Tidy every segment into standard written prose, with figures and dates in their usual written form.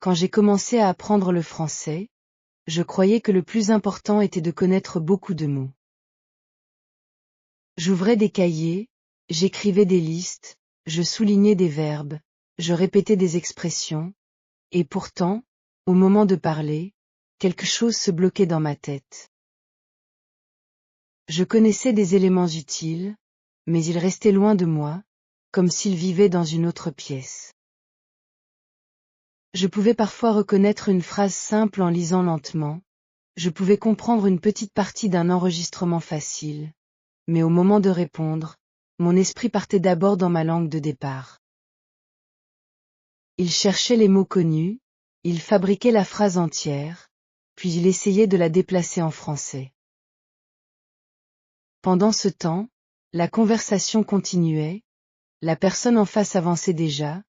Quand j'ai commencé à apprendre le français, je croyais que le plus important était de connaître beaucoup de mots. J'ouvrais des cahiers, j'écrivais des listes, je soulignais des verbes, je répétais des expressions, et pourtant, au moment de parler, quelque chose se bloquait dans ma tête. Je connaissais des éléments utiles, mais ils restaient loin de moi, comme s'ils vivaient dans une autre pièce. Je pouvais parfois reconnaître une phrase simple en lisant lentement, je pouvais comprendre une petite partie d'un enregistrement facile, mais au moment de répondre, mon esprit partait d'abord dans ma langue de départ. Il cherchait les mots connus, il fabriquait la phrase entière, puis il essayait de la déplacer en français. Pendant ce temps, la conversation continuait, la personne en face avançait déjà,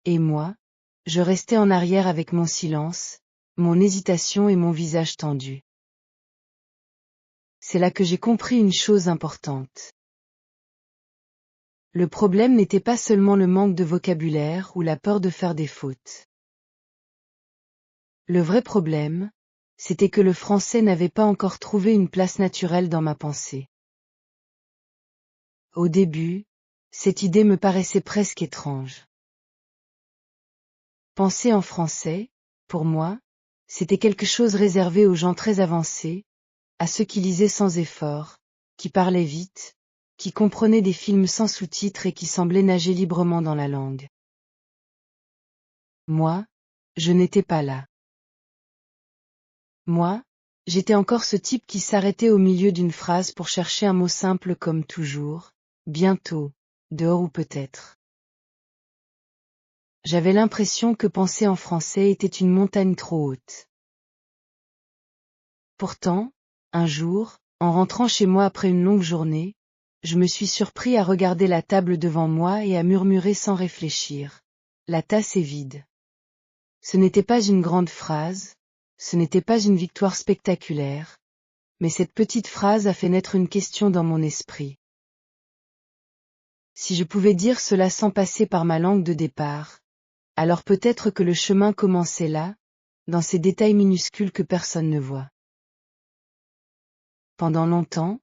et moi, je restais en arrière avec mon silence, mon hésitation et mon visage tendu. C'est là que j'ai compris une chose importante. Le problème n'était pas seulement le manque de vocabulaire ou la peur de faire des fautes. Le vrai problème, c'était que le français n'avait pas encore trouvé une place naturelle dans ma pensée. Au début, cette idée me paraissait presque étrange. Penser en français, pour moi, c'était quelque chose réservé aux gens très avancés, à ceux qui lisaient sans effort, qui parlaient vite, qui comprenaient des films sans sous-titres et qui semblaient nager librement dans la langue. Moi, je n'étais pas là. Moi, j'étais encore ce type qui s'arrêtait au milieu d'une phrase pour chercher un mot simple comme toujours, bientôt, dehors ou peut-être. J'avais l'impression que penser en français était une montagne trop haute. Pourtant, un jour, en rentrant chez moi après une longue journée, je me suis surpris à regarder la table devant moi et à murmurer sans réfléchir. La tasse est vide. Ce n'était pas une grande phrase, ce n'était pas une victoire spectaculaire, mais cette petite phrase a fait naître une question dans mon esprit. Si je pouvais dire cela sans passer par ma langue de départ, alors peut-être que le chemin commençait là, dans ces détails minuscules que personne ne voit. Pendant longtemps,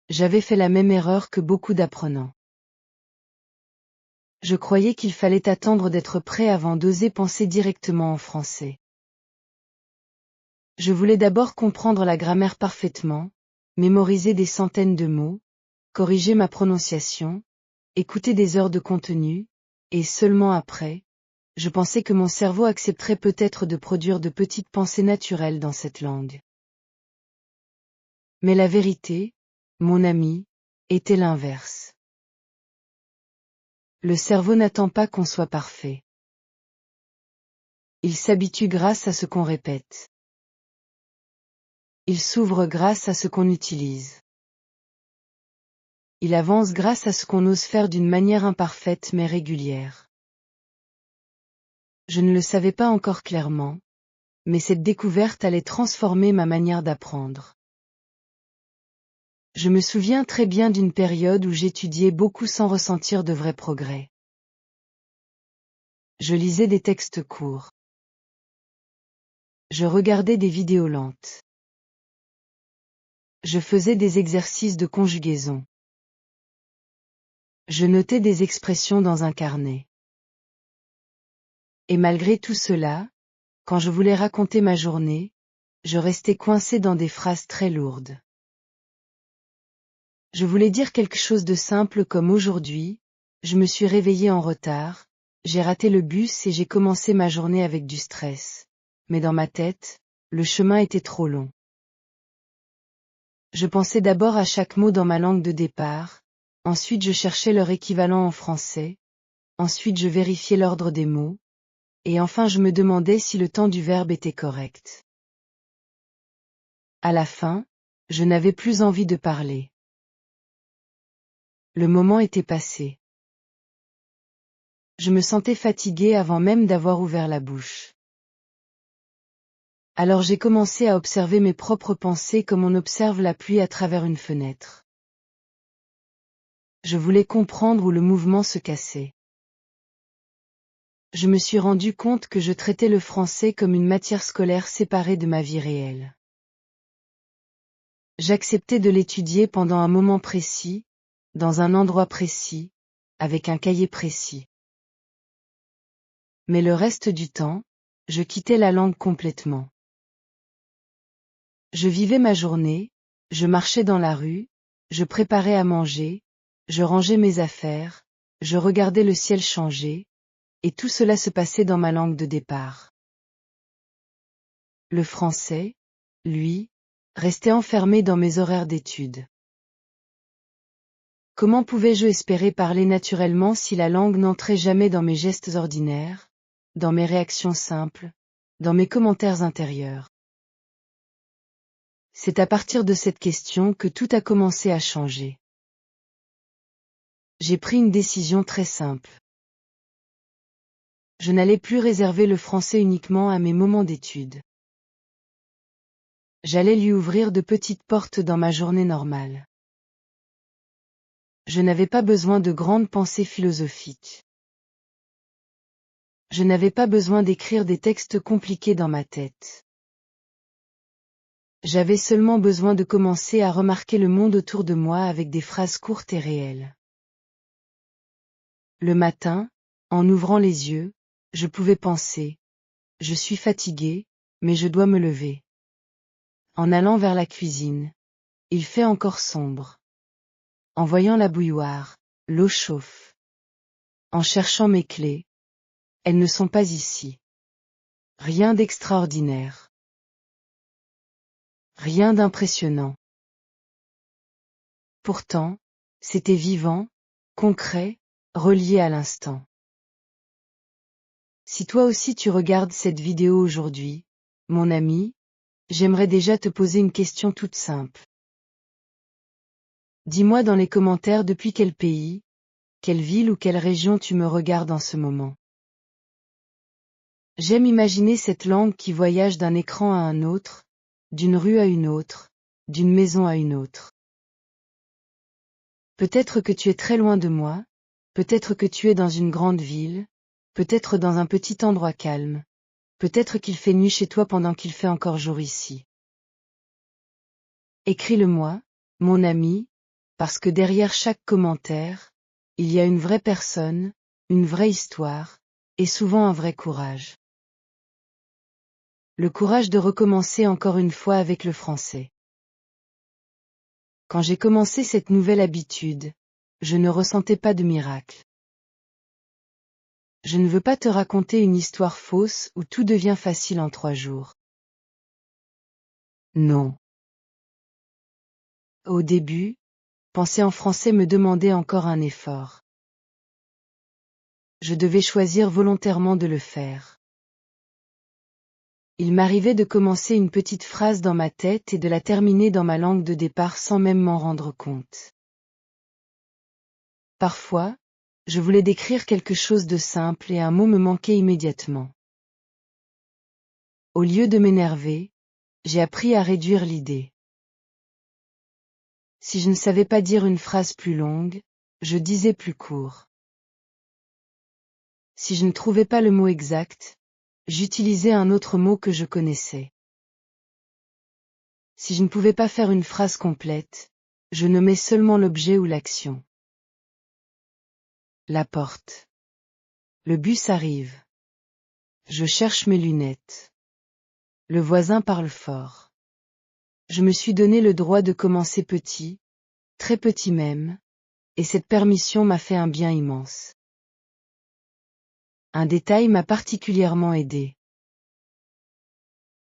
j'avais fait la même erreur que beaucoup d'apprenants. Je croyais qu'il fallait attendre d'être prêt avant d'oser penser directement en français. Je voulais d'abord comprendre la grammaire parfaitement, mémoriser des centaines de mots, corriger ma prononciation, écouter des heures de contenu, et seulement après, je pensais que mon cerveau accepterait peut-être de produire de petites pensées naturelles dans cette langue. Mais la vérité, mon ami, était l'inverse. Le cerveau n'attend pas qu'on soit parfait. Il s'habitue grâce à ce qu'on répète. Il s'ouvre grâce à ce qu'on utilise. Il avance grâce à ce qu'on ose faire d'une manière imparfaite mais régulière. Je ne le savais pas encore clairement, mais cette découverte allait transformer ma manière d'apprendre. Je me souviens très bien d'une période où j'étudiais beaucoup sans ressentir de vrais progrès. Je lisais des textes courts. Je regardais des vidéos lentes. Je faisais des exercices de conjugaison. Je notais des expressions dans un carnet. Et malgré tout cela, quand je voulais raconter ma journée, je restais coincé dans des phrases très lourdes. Je voulais dire quelque chose de simple comme aujourd'hui, je me suis réveillé en retard, j'ai raté le bus et j'ai commencé ma journée avec du stress. Mais dans ma tête, le chemin était trop long. Je pensais d'abord à chaque mot dans ma langue de départ, ensuite je cherchais leur équivalent en français, ensuite je vérifiais l'ordre des mots, et enfin je me demandais si le temps du verbe était correct. À la fin, je n'avais plus envie de parler. Le moment était passé. Je me sentais fatigué avant même d'avoir ouvert la bouche. Alors j'ai commencé à observer mes propres pensées comme on observe la pluie à travers une fenêtre. Je voulais comprendre où le mouvement se cassait. je me suis rendu compte que je traitais le français comme une matière scolaire séparée de ma vie réelle. J'acceptais de l'étudier pendant un moment précis, dans un endroit précis, avec un cahier précis. Mais le reste du temps, je quittais la langue complètement. Je vivais ma journée, je marchais dans la rue, je préparais à manger, je rangeais mes affaires, je regardais le ciel changer, et tout cela se passait dans ma langue de départ. Le français, lui, restait enfermé dans mes horaires d'études. Comment pouvais-je espérer parler naturellement si la langue n'entrait jamais dans mes gestes ordinaires, dans mes réactions simples, dans mes commentaires intérieurs? C'est à partir de cette question que tout a commencé à changer. J'ai pris une décision très simple. Je n'allais plus réserver le français uniquement à mes moments d'études. J'allais lui ouvrir de petites portes dans ma journée normale. Je n'avais pas besoin de grandes pensées philosophiques. Je n'avais pas besoin d'écrire des textes compliqués dans ma tête. J'avais seulement besoin de commencer à remarquer le monde autour de moi avec des phrases courtes et réelles. Le matin, en ouvrant les yeux, je pouvais penser « Je suis fatigué, mais je dois me lever ». En allant vers la cuisine, il fait encore sombre. En voyant la bouilloire, l'eau chauffe. En cherchant mes clés, elles ne sont pas ici. Rien d'extraordinaire. Rien d'impressionnant. Pourtant, c'était vivant, concret, relié à l'instant. Si toi aussi tu regardes cette vidéo aujourd'hui, mon ami, j'aimerais déjà te poser une question toute simple. Dis-moi dans les commentaires depuis quel pays, quelle ville ou quelle région tu me regardes en ce moment. J'aime imaginer cette langue qui voyage d'un écran à un autre, d'une rue à une autre, d'une maison à une autre. Peut-être que tu es très loin de moi, peut-être que tu es dans une grande ville, peut-être dans un petit endroit calme, peut-être qu'il fait nuit chez toi pendant qu'il fait encore jour ici. Écris-le-moi, mon ami, parce que derrière chaque commentaire, il y a une vraie personne, une vraie histoire, et souvent un vrai courage. Le courage de recommencer encore une fois avec le français. Quand j'ai commencé cette nouvelle habitude, je ne ressentais pas de miracle. Je ne veux pas te raconter une histoire fausse où tout devient facile en 3 jours. Non. Au début, penser en français me demandait encore un effort. Je devais choisir volontairement de le faire. Il m'arrivait de commencer une petite phrase dans ma tête et de la terminer dans ma langue de départ sans même m'en rendre compte. Parfois, je voulais décrire quelque chose de simple et un mot me manquait immédiatement. Au lieu de m'énerver, j'ai appris à réduire l'idée. Si je ne savais pas dire une phrase plus longue, je disais plus court. Si je ne trouvais pas le mot exact, j'utilisais un autre mot que je connaissais. Si je ne pouvais pas faire une phrase complète, je nommais seulement l'objet ou l'action. La porte. Le bus arrive. Je cherche mes lunettes. Le voisin parle fort. Je me suis donné le droit de commencer petit, très petit même, et cette permission m'a fait un bien immense. Un détail m'a particulièrement aidé.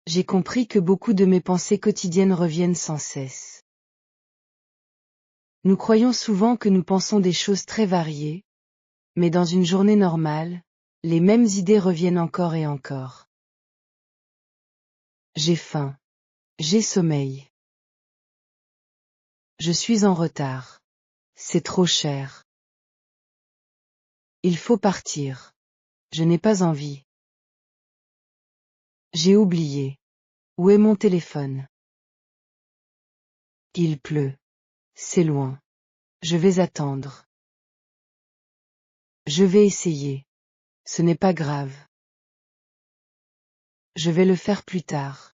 J'ai compris que beaucoup de mes pensées quotidiennes reviennent sans cesse. Nous croyons souvent que nous pensons des choses très variées, mais dans une journée normale, les mêmes idées reviennent encore et encore. J'ai faim. J'ai sommeil. Je suis en retard. C'est trop cher. Il faut partir. Je n'ai pas envie. J'ai oublié. Où est mon téléphone? Il pleut. C'est loin. Je vais attendre. Je vais essayer. Ce n'est pas grave. Je vais le faire plus tard.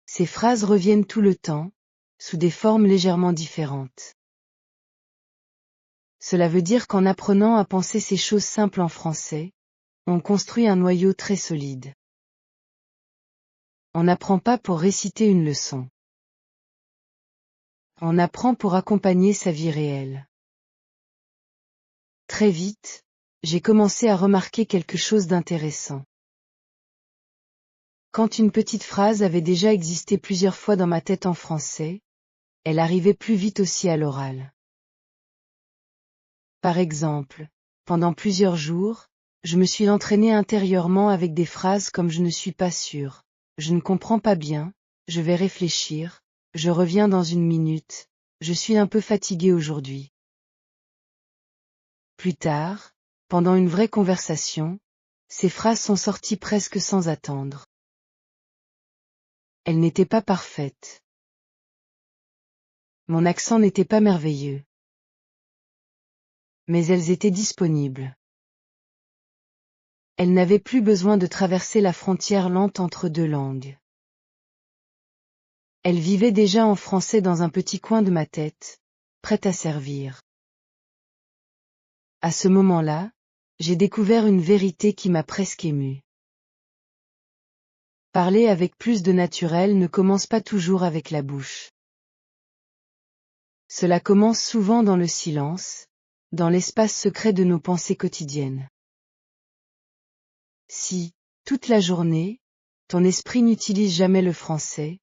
Ces phrases reviennent tout le temps, sous des formes légèrement différentes. Cela veut dire qu'en apprenant à penser ces choses simples en français, on construit un noyau très solide. On n'apprend pas pour réciter une leçon. On apprend pour accompagner sa vie réelle. Très vite, j'ai commencé à remarquer quelque chose d'intéressant. Quand une petite phrase avait déjà existé plusieurs fois dans ma tête en français, elle arrivait plus vite aussi à l'oral. Par exemple, pendant plusieurs jours, je me suis entraînée intérieurement avec des phrases comme je ne suis pas sûre, je ne comprends pas bien, je vais réfléchir, je reviens dans une minute, je suis un peu fatiguée aujourd'hui. Plus tard, pendant une vraie conversation, ces phrases sont sorties presque sans attendre. Elles n'étaient pas parfaites. Mon accent n'était pas merveilleux. Mais elles étaient disponibles. Elles n'avaient plus besoin de traverser la frontière lente entre deux langues. Elles vivaient déjà en français dans un petit coin de ma tête, prête à servir. À ce moment-là, j'ai découvert une vérité qui m'a presque émue. Parler avec plus de naturel ne commence pas toujours avec la bouche. Cela commence souvent dans le silence, dans l'espace secret de nos pensées quotidiennes. Si, toute la journée, ton esprit n'utilise jamais le français,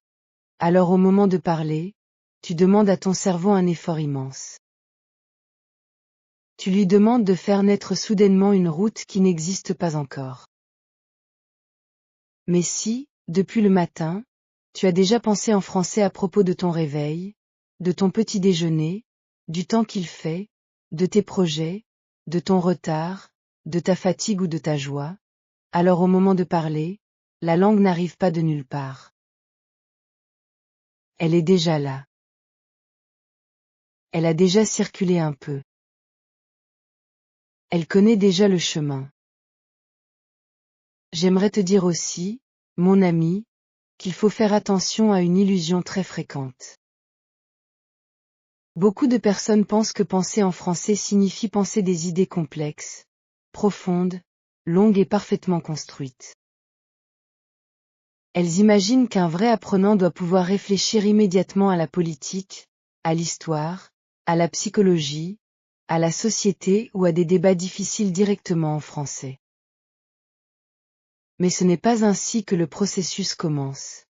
alors au moment de parler, tu demandes à ton cerveau un effort immense. Tu lui demandes de faire naître soudainement une route qui n'existe pas encore. Mais si, depuis le matin, tu as déjà pensé en français à propos de ton réveil, de ton petit déjeuner, du temps qu'il fait, de tes projets, de ton retard, de ta fatigue ou de ta joie, alors au moment de parler, la langue n'arrive pas de nulle part. Elle est déjà là. Elle a déjà circulé un peu. Elle connaît déjà le chemin. J'aimerais te dire aussi, mon ami, qu'il faut faire attention à une illusion très fréquente. Beaucoup de personnes pensent que penser en français signifie penser des idées complexes, profondes, longues et parfaitement construites. Elles imaginent qu'un vrai apprenant doit pouvoir réfléchir immédiatement à la politique, à l'histoire, à la psychologie, à la société ou à des débats difficiles directement en français. Mais ce n'est pas ainsi que le processus commence.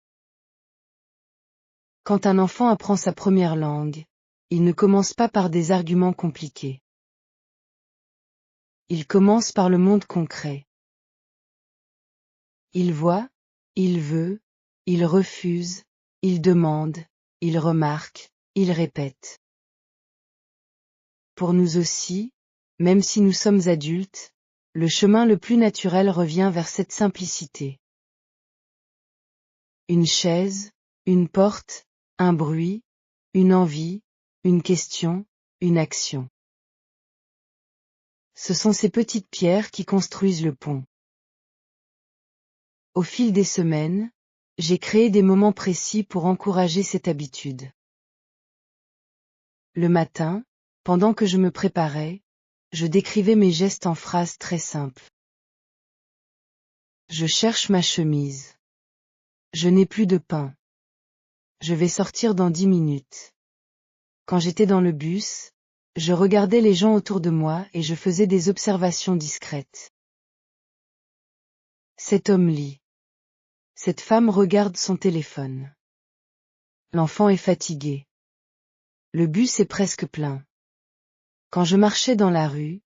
Quand un enfant apprend sa première langue, il ne commence pas par des arguments compliqués. Il commence par le monde concret. Il voit, il veut, il refuse, il demande, il remarque, il répète. Pour nous aussi, même si nous sommes adultes, le chemin le plus naturel revient vers cette simplicité. Une chaise, une porte, un bruit, une envie, une question, une action. Ce sont ces petites pierres qui construisent le pont. Au fil des semaines, j'ai créé des moments précis pour encourager cette habitude. Le matin, pendant que je me préparais, je décrivais mes gestes en phrases très simples. Je cherche ma chemise. Je n'ai plus de pain. Je vais sortir dans 10 minutes. Quand j'étais dans le bus, je regardais les gens autour de moi et je faisais des observations discrètes. Cet homme lit. Cette femme regarde son téléphone. L'enfant est fatigué. Le bus est presque plein. Quand je marchais dans la rue,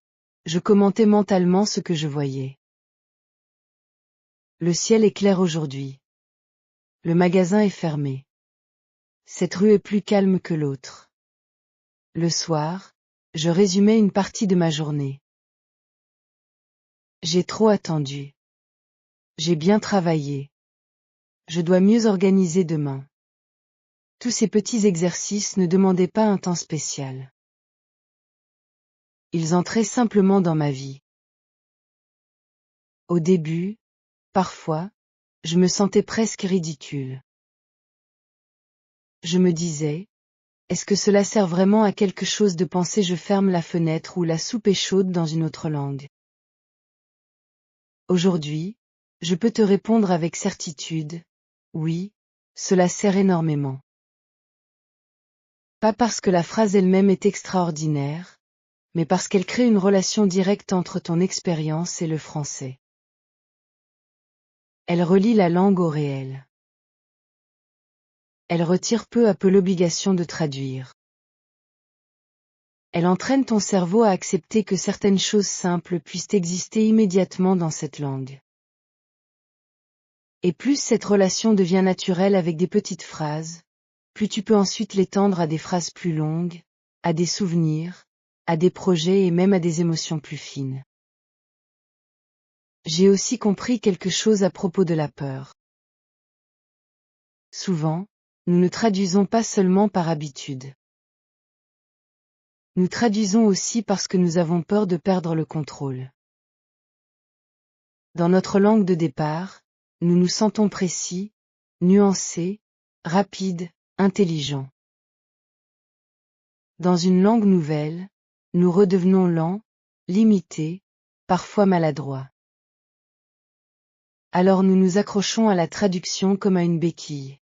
je commentais mentalement ce que je voyais. Le ciel est clair aujourd'hui. Le magasin est fermé. Cette rue est plus calme que l'autre. Le soir, je résumais une partie de ma journée. J'ai trop attendu. J'ai bien travaillé. Je dois mieux organiser demain. Tous ces petits exercices ne demandaient pas un temps spécial. Ils entraient simplement dans ma vie. Au début, parfois, je me sentais presque ridicule. Je me disais, est-ce que cela sert vraiment à quelque chose de penser je ferme la fenêtre ou la soupe est chaude dans une autre langue? Aujourd'hui, je peux te répondre avec certitude, oui, cela sert énormément. Pas parce que la phrase elle-même est extraordinaire, mais parce qu'elle crée une relation directe entre ton expérience et le français. Elle relie la langue au réel. Elle retire peu à peu l'obligation de traduire. Elle entraîne ton cerveau à accepter que certaines choses simples puissent exister immédiatement dans cette langue. Et plus cette relation devient naturelle avec des petites phrases, plus tu peux ensuite l'étendre à des phrases plus longues, à des souvenirs, à des projets et même à des émotions plus fines. J'ai aussi compris quelque chose à propos de la peur. Souvent, nous ne traduisons pas seulement par habitude. Nous traduisons aussi parce que nous avons peur de perdre le contrôle. Dans notre langue de départ, nous nous sentons précis, nuancés, rapides, intelligents. Dans une langue nouvelle, nous redevenons lents, limités, parfois maladroits. Alors nous nous accrochons à la traduction comme à une béquille.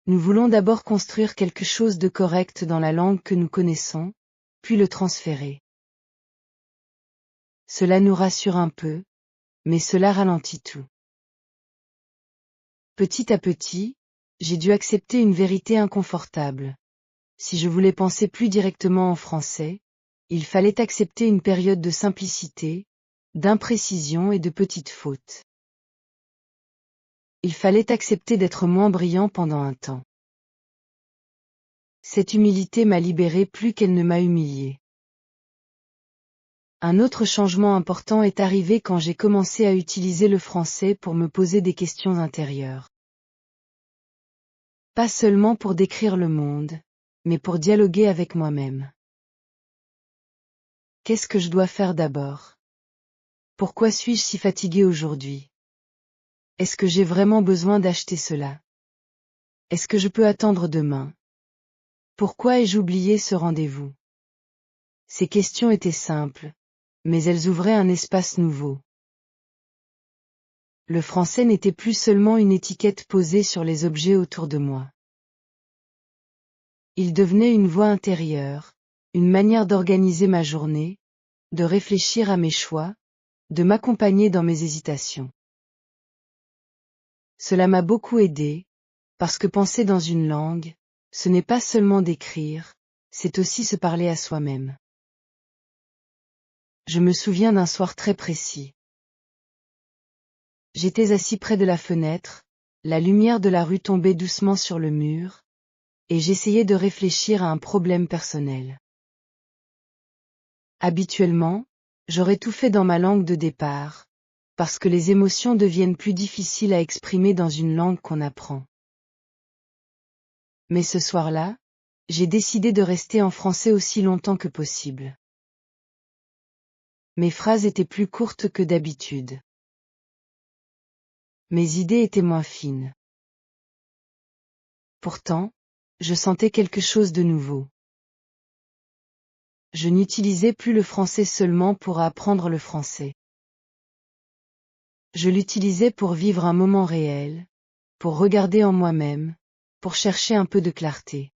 Nous voulons d'abord construire quelque chose de correct dans la langue que nous connaissons, puis le transférer. Cela nous rassure un peu, mais cela ralentit tout. Petit à petit, j'ai dû accepter une vérité inconfortable. Si je voulais penser plus directement en français, il fallait accepter une période de simplicité, d'imprécision et de petites fautes. Il fallait accepter d'être moins brillant pendant un temps. Cette humilité m'a libéré plus qu'elle ne m'a humilié. Un autre changement important est arrivé quand j'ai commencé à utiliser le français pour me poser des questions intérieures. Pas seulement pour décrire le monde, mais pour dialoguer avec moi-même. Qu'est-ce que je dois faire d'abord? Pourquoi suis-je si fatigué aujourd'hui? Est-ce que j'ai vraiment besoin d'acheter cela? Est-ce que je peux attendre demain? Pourquoi ai-je oublié ce rendez-vous? Ces questions étaient simples, mais elles ouvraient un espace nouveau. Le français n'était plus seulement une étiquette posée sur les objets autour de moi. Il devenait une voix intérieure, une manière d'organiser ma journée, de réfléchir à mes choix, de m'accompagner dans mes hésitations. Cela m'a beaucoup aidé, parce que penser dans une langue, ce n'est pas seulement d'écrire, c'est aussi se parler à soi-même. Je me souviens d'un soir très précis. J'étais assis près de la fenêtre, la lumière de la rue tombait doucement sur le mur, et j'essayais de réfléchir à un problème personnel. Habituellement, j'aurais tout fait dans ma langue de départ, parce que les émotions deviennent plus difficiles à exprimer dans une langue qu'on apprend. Mais ce soir-là, j'ai décidé de rester en français aussi longtemps que possible. Mes phrases étaient plus courtes que d'habitude. Mes idées étaient moins fines. Pourtant, je sentais quelque chose de nouveau. Je n'utilisais plus le français seulement pour apprendre le français. Je l'utilisais pour vivre un moment réel, pour regarder en moi-même, pour chercher un peu de clarté.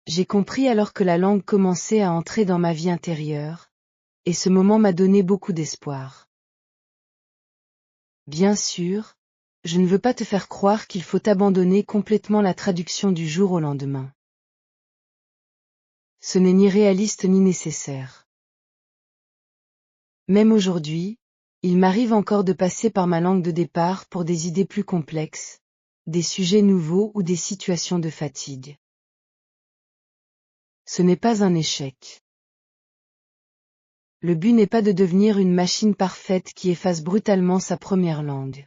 J'ai compris alors que la langue commençait à entrer dans ma vie intérieure, et ce moment m'a donné beaucoup d'espoir. Bien sûr, je ne veux pas te faire croire qu'il faut abandonner complètement la traduction du jour au lendemain. Ce n'est ni réaliste ni nécessaire. Même aujourd'hui, il m'arrive encore de passer par ma langue de départ pour des idées plus complexes, des sujets nouveaux ou des situations de fatigue. Ce n'est pas un échec. Le but n'est pas de devenir une machine parfaite qui efface brutalement sa première langue.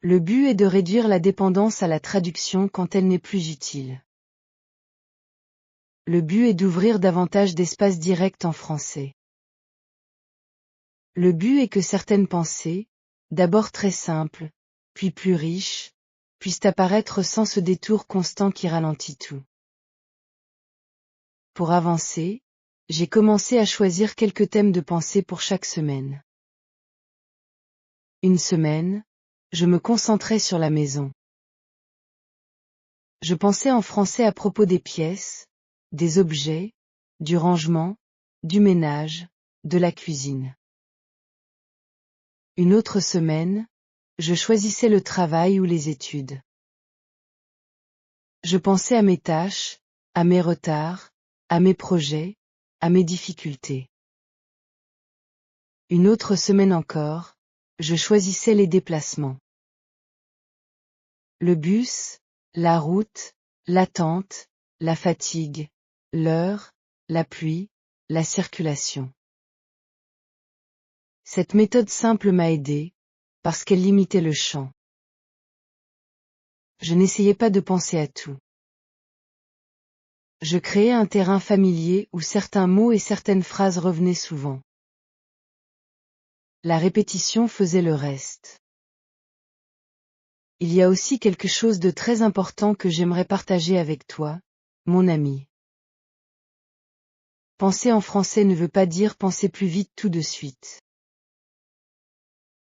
Le but est de réduire la dépendance à la traduction quand elle n'est plus utile. Le but est d'ouvrir davantage d'espace direct en français. Le but est que certaines pensées, d'abord très simples, puis plus riches, puissent apparaître sans ce détour constant qui ralentit tout. Pour avancer, j'ai commencé à choisir quelques thèmes de pensée pour chaque semaine. Une semaine, je me concentrais sur la maison. Je pensais en français à propos des pièces, des objets, du rangement, du ménage, de la cuisine. Une autre semaine, je choisissais le travail ou les études. Je pensais à mes tâches, à mes retards, à mes projets, à mes difficultés. Une autre semaine encore, je choisissais les déplacements. Le bus, la route, l'attente, la fatigue, l'heure, la pluie, la circulation. Cette méthode simple m'a aidé, parce qu'elle limitait le champ. Je n'essayais pas de penser à tout. Je créais un terrain familier où certains mots et certaines phrases revenaient souvent. La répétition faisait le reste. Il y a aussi quelque chose de très important que j'aimerais partager avec toi, mon ami. Penser en français ne veut pas dire penser plus vite tout de suite.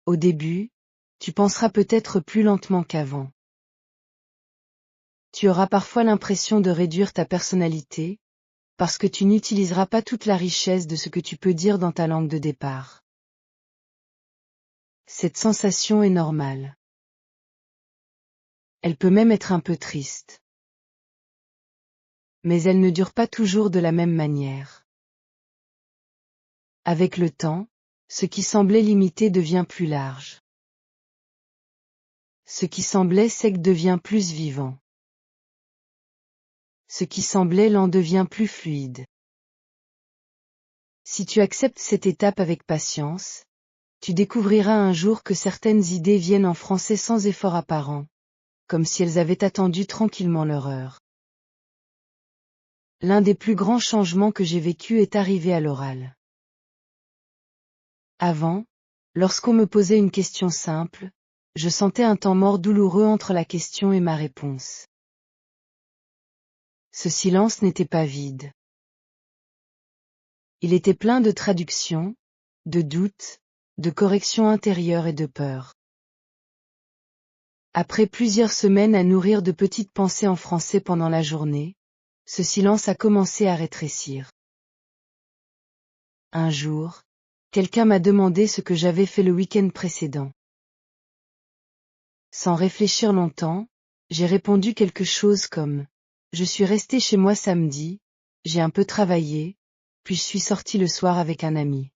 Au début, tu penseras peut-être plus lentement qu'avant. Tu auras parfois l'impression de réduire ta personnalité, parce que tu n'utiliseras pas toute la richesse de ce que tu peux dire dans ta langue de départ. Cette sensation est normale. Elle peut même être un peu triste. Mais elle ne dure pas toujours de la même manière. Avec le temps, ce qui semblait limité devient plus large. Ce qui semblait sec devient plus vivant. Ce qui semblait lent devient plus fluide. Si tu acceptes cette étape avec patience, tu découvriras un jour que certaines idées viennent en français sans effort apparent, comme si elles avaient attendu tranquillement leur heure. L'un des plus grands changements que j'ai vécu est arrivé à l'oral. Avant, lorsqu'on me posait une question simple, je sentais un temps mort douloureux entre la question et ma réponse. Ce silence n'était pas vide. Il était plein de traductions, de doutes, de corrections intérieures et de peur. Après plusieurs semaines à nourrir de petites pensées en français pendant la journée, ce silence a commencé à rétrécir. Un jour, quelqu'un m'a demandé ce que j'avais fait le week-end précédent. Sans réfléchir longtemps, j'ai répondu quelque chose comme « Je suis resté chez moi samedi, j'ai un peu travaillé, puis je suis sorti le soir avec un ami.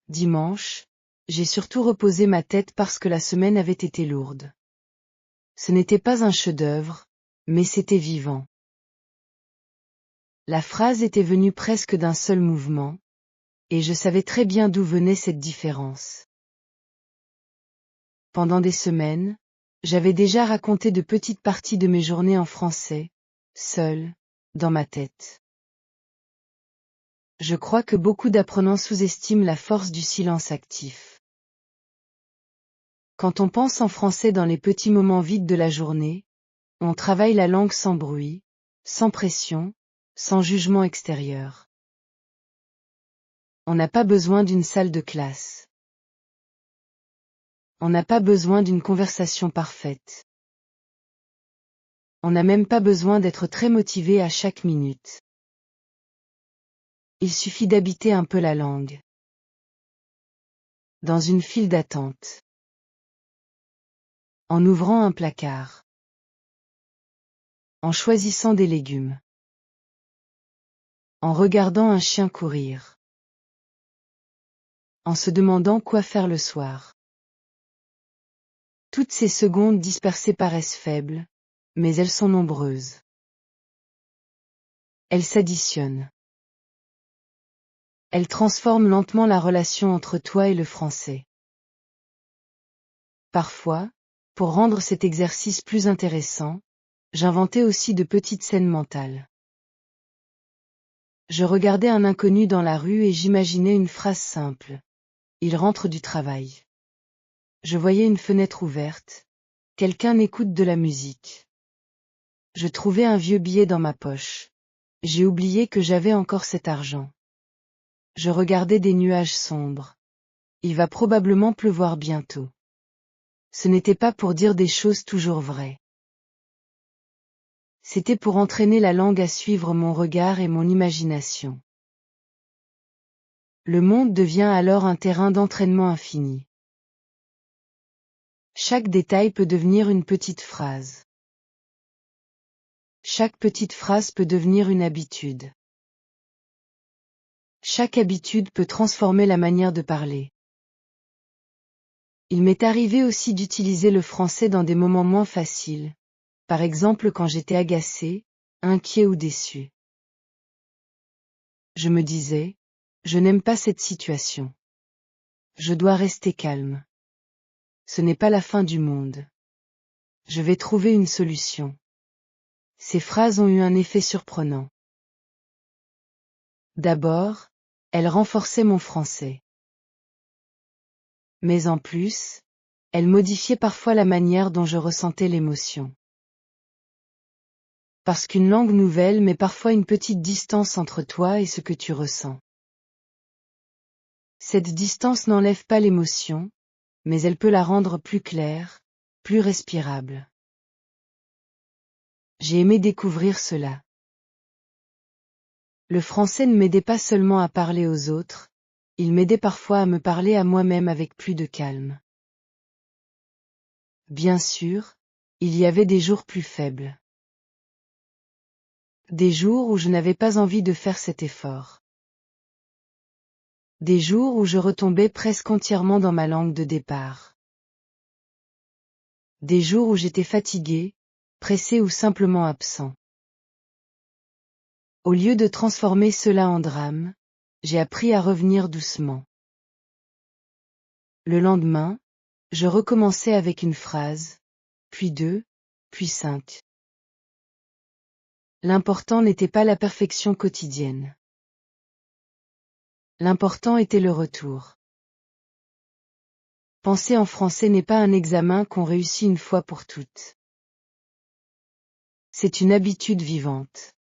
Dimanche, j'ai surtout reposé ma tête parce que la semaine avait été lourde. » Ce n'était pas un chef-d'œuvre, mais c'était vivant. La phrase était venue presque d'un seul mouvement, et je savais très bien d'où venait cette différence. Pendant des semaines, j'avais déjà raconté de petites parties de mes journées en français, seul, dans ma tête. Je crois que beaucoup d'apprenants sous-estiment la force du silence actif. Quand on pense en français dans les petits moments vides de la journée, on travaille la langue sans bruit, sans pression, sans jugement extérieur. On n'a pas besoin d'une salle de classe. On n'a pas besoin d'une conversation parfaite. On n'a même pas besoin d'être très motivé à chaque minute. Il suffit d'habiter un peu la langue. Dans une file d'attente. En ouvrant un placard. En choisissant des légumes. En regardant un chien courir. En se demandant quoi faire le soir. Toutes ces secondes dispersées paraissent faibles, mais elles sont nombreuses. Elles s'additionnent. Elles transforment lentement la relation entre toi et le français. Parfois, pour rendre cet exercice plus intéressant, j'inventais aussi de petites scènes mentales. Je regardais un inconnu dans la rue et j'imaginais une phrase simple. il rentre du travail. Je voyais une fenêtre ouverte. Quelqu'un écoute de la musique. Je trouvais un vieux billet dans ma poche. J'ai oublié que j'avais encore cet argent. Je regardais des nuages sombres. Il va probablement pleuvoir bientôt. Ce n'était pas pour dire des choses toujours vraies. C'était pour entraîner la langue à suivre mon regard et mon imagination. Le monde devient alors un terrain d'entraînement infini. Chaque détail peut devenir une petite phrase. Chaque petite phrase peut devenir une habitude. Chaque habitude peut transformer la manière de parler. Il m'est arrivé aussi d'utiliser le français dans des moments moins faciles, par exemple quand j'étais agacé, inquiet ou déçu. Je me disais, je n'aime pas cette situation. Je dois rester calme. Ce n'est pas la fin du monde. Je vais trouver une solution. Ces phrases ont eu un effet surprenant. D'abord, elles renforçaient mon français. Mais en plus, elles modifiaient parfois la manière dont je ressentais l'émotion. Parce qu'une langue nouvelle met parfois une petite distance entre toi et ce que tu ressens. Cette distance n'enlève pas l'émotion, mais elle peut la rendre plus claire, plus respirable. J'ai aimé découvrir cela. Le français ne m'aidait pas seulement à parler aux autres, il m'aidait parfois à me parler à moi-même avec plus de calme. Bien sûr, il y avait des jours plus faibles. Des jours où je n'avais pas envie de faire cet effort. Des jours où je retombais presque entièrement dans ma langue de départ. Des jours où j'étais fatigué, pressé ou simplement absent. Au lieu de transformer cela en drame, j'ai appris à revenir doucement. Le lendemain, je recommençais avec une phrase, puis 2, puis 5. L'important n'était pas la perfection quotidienne. L'important était le retour. Penser en français n'est pas un examen qu'on réussit une fois pour toutes. C'est une habitude vivante.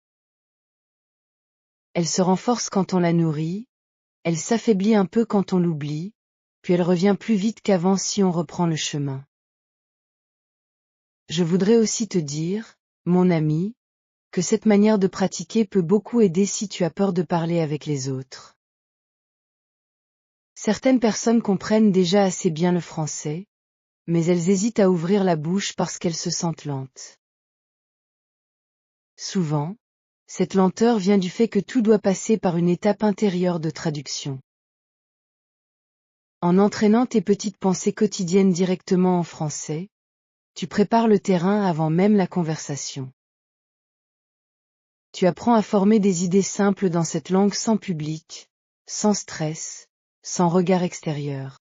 Elle se renforce quand on la nourrit, elle s'affaiblit un peu quand on l'oublie, puis elle revient plus vite qu'avant si on reprend le chemin. Je voudrais aussi te dire, mon ami, que cette manière de pratiquer peut beaucoup aider si tu as peur de parler avec les autres. Certaines personnes comprennent déjà assez bien le français, mais elles hésitent à ouvrir la bouche parce qu'elles se sentent lentes. Souvent, cette lenteur vient du fait que tout doit passer par une étape intérieure de traduction. En entraînant tes petites pensées quotidiennes directement en français, tu prépares le terrain avant même la conversation. Tu apprends à former des idées simples dans cette langue sans public, sans stress, sans regard extérieur.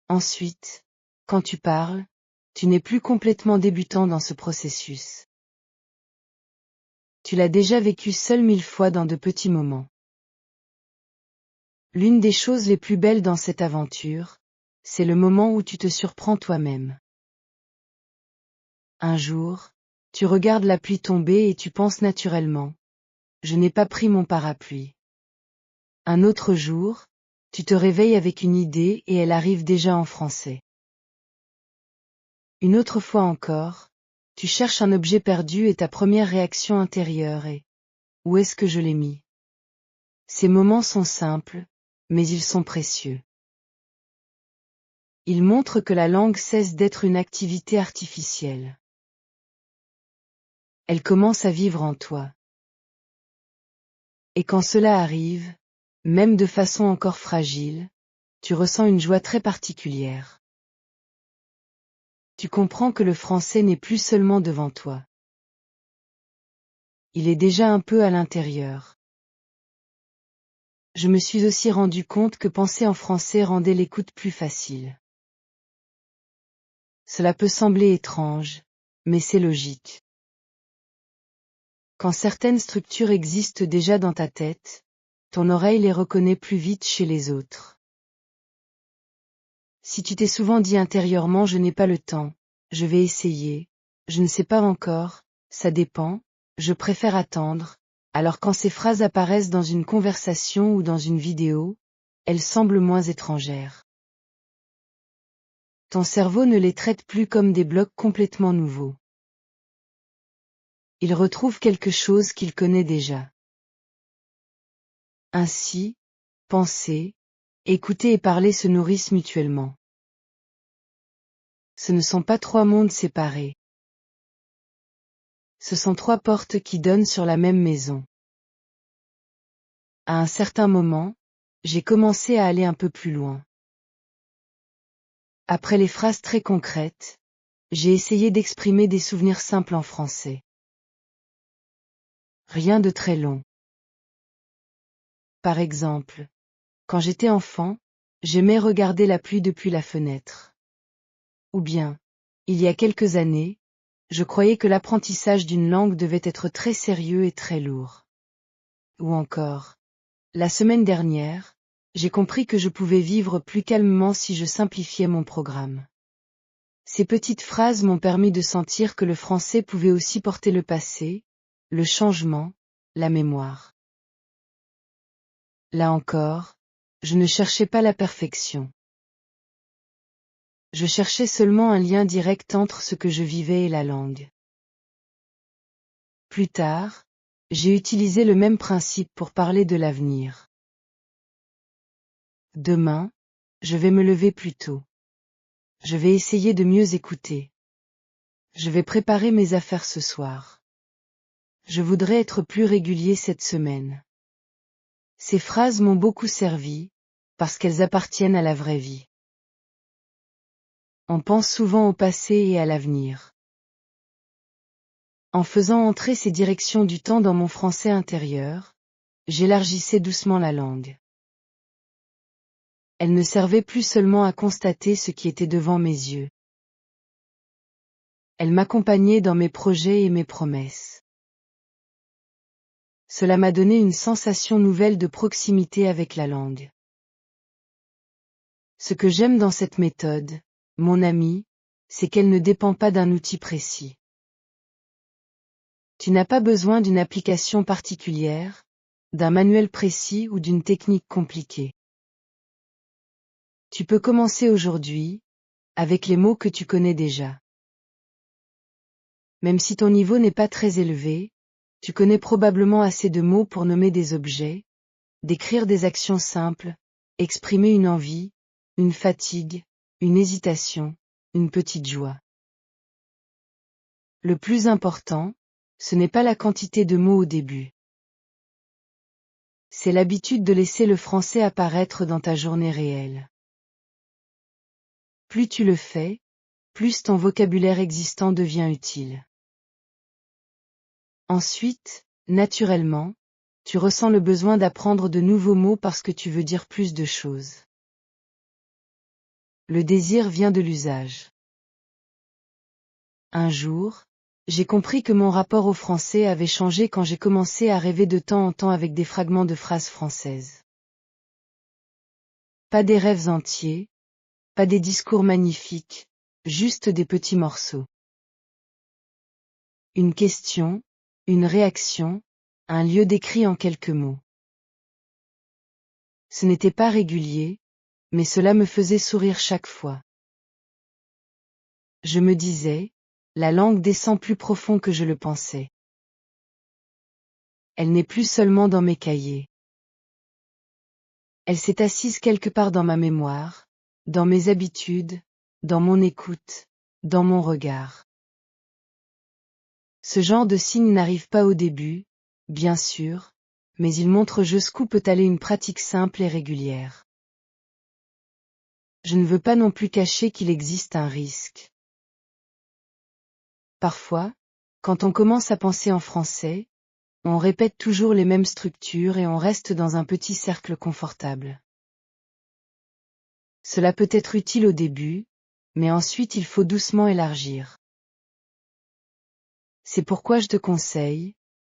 Ensuite, quand tu parles, tu n'es plus complètement débutant dans ce processus. Tu l'as déjà vécu seul 1000 fois dans de petits moments. L'une des choses les plus belles dans cette aventure, c'est le moment où tu te surprends toi-même. Un jour, tu regardes la pluie tomber et tu penses naturellement, je n'ai pas pris mon parapluie. Un autre jour, tu te réveilles avec une idée et elle arrive déjà en français. Une autre fois encore, tu cherches un objet perdu et ta première réaction intérieure est « Où est-ce que je l'ai mis ?» Ces moments sont simples, mais ils sont précieux. Ils montrent que la langue cesse d'être une activité artificielle. Elle commence à vivre en toi. Et quand cela arrive, même de façon encore fragile, tu ressens une joie très particulière. Tu comprends que le français n'est plus seulement devant toi. Il est déjà un peu à l'intérieur. Je me suis aussi rendu compte que penser en français rendait l'écoute plus facile. Cela peut sembler étrange, mais c'est logique. Quand certaines structures existent déjà dans ta tête, ton oreille les reconnaît plus vite chez les autres. Si tu t'es souvent dit intérieurement je n'ai pas le temps, je vais essayer, je ne sais pas encore, ça dépend, je préfère attendre, alors quand ces phrases apparaissent dans une conversation ou dans une vidéo, elles semblent moins étrangères. Ton cerveau ne les traite plus comme des blocs complètement nouveaux. Il retrouve quelque chose qu'il connaît déjà. Ainsi, penser, écouter et parler se nourrissent mutuellement. Ce ne sont pas trois mondes séparés. Ce sont trois portes qui donnent sur la même maison. À un certain moment, j'ai commencé à aller un peu plus loin. Après les phrases très concrètes, j'ai essayé d'exprimer des souvenirs simples en français. Rien de très long. Par exemple, quand j'étais enfant, j'aimais regarder la pluie depuis la fenêtre. Ou bien, il y a quelques années, je croyais que l'apprentissage d'une langue devait être très sérieux et très lourd. Ou encore, la semaine dernière, j'ai compris que je pouvais vivre plus calmement si je simplifiais mon programme. Ces petites phrases m'ont permis de sentir que le français pouvait aussi porter le passé, le changement, la mémoire. Là encore, je ne cherchais pas la perfection. Je cherchais seulement un lien direct entre ce que je vivais et la langue. Plus tard, j'ai utilisé le même principe pour parler de l'avenir. Demain, je vais me lever plus tôt. Je vais essayer de mieux écouter. Je vais préparer mes affaires ce soir. Je voudrais être plus régulier cette semaine. Ces phrases m'ont beaucoup servi, parce qu'elles appartiennent à la vraie vie. On pense souvent au passé et à l'avenir. En faisant entrer ces directions du temps dans mon français intérieur, j'élargissais doucement la langue. Elle ne servait plus seulement à constater ce qui était devant mes yeux. Elle m'accompagnait dans mes projets et mes promesses. Cela m'a donné une sensation nouvelle de proximité avec la langue. Ce que j'aime dans cette méthode, mon ami, c'est qu'elle ne dépend pas d'un outil précis. Tu n'as pas besoin d'une application particulière, d'un manuel précis ou d'une technique compliquée. Tu peux commencer aujourd'hui, avec les mots que tu connais déjà. Même si ton niveau n'est pas très élevé, tu connais probablement assez de mots pour nommer des objets, décrire des actions simples, exprimer une envie, une fatigue, une hésitation, une petite joie. Le plus important, ce n'est pas la quantité de mots au début. C'est l'habitude de laisser le français apparaître dans ta journée réelle. Plus tu le fais, plus ton vocabulaire existant devient utile. Ensuite, naturellement, tu ressens le besoin d'apprendre de nouveaux mots parce que tu veux dire plus de choses. Le désir vient de l'usage. Un jour, j'ai compris que mon rapport au français avait changé quand j'ai commencé à rêver de temps en temps avec des fragments de phrases françaises. Pas des rêves entiers, pas des discours magnifiques, juste des petits morceaux. Une question, une réaction, un lieu décrit en quelques mots. Ce n'était pas régulier, mais cela me faisait sourire chaque fois. Je me disais, la langue descend plus profond que je le pensais. Elle n'est plus seulement dans mes cahiers. Elle s'est assise quelque part dans ma mémoire, dans mes habitudes, dans mon écoute, dans mon regard. Ce genre de signe n'arrive pas au début, bien sûr, mais il montre jusqu'où peut aller une pratique simple et régulière. Je ne veux pas non plus cacher qu'il existe un risque. Parfois, quand on commence à penser en français, on répète toujours les mêmes structures et on reste dans un petit cercle confortable. Cela peut être utile au début, mais ensuite il faut doucement élargir. C'est pourquoi je te conseille,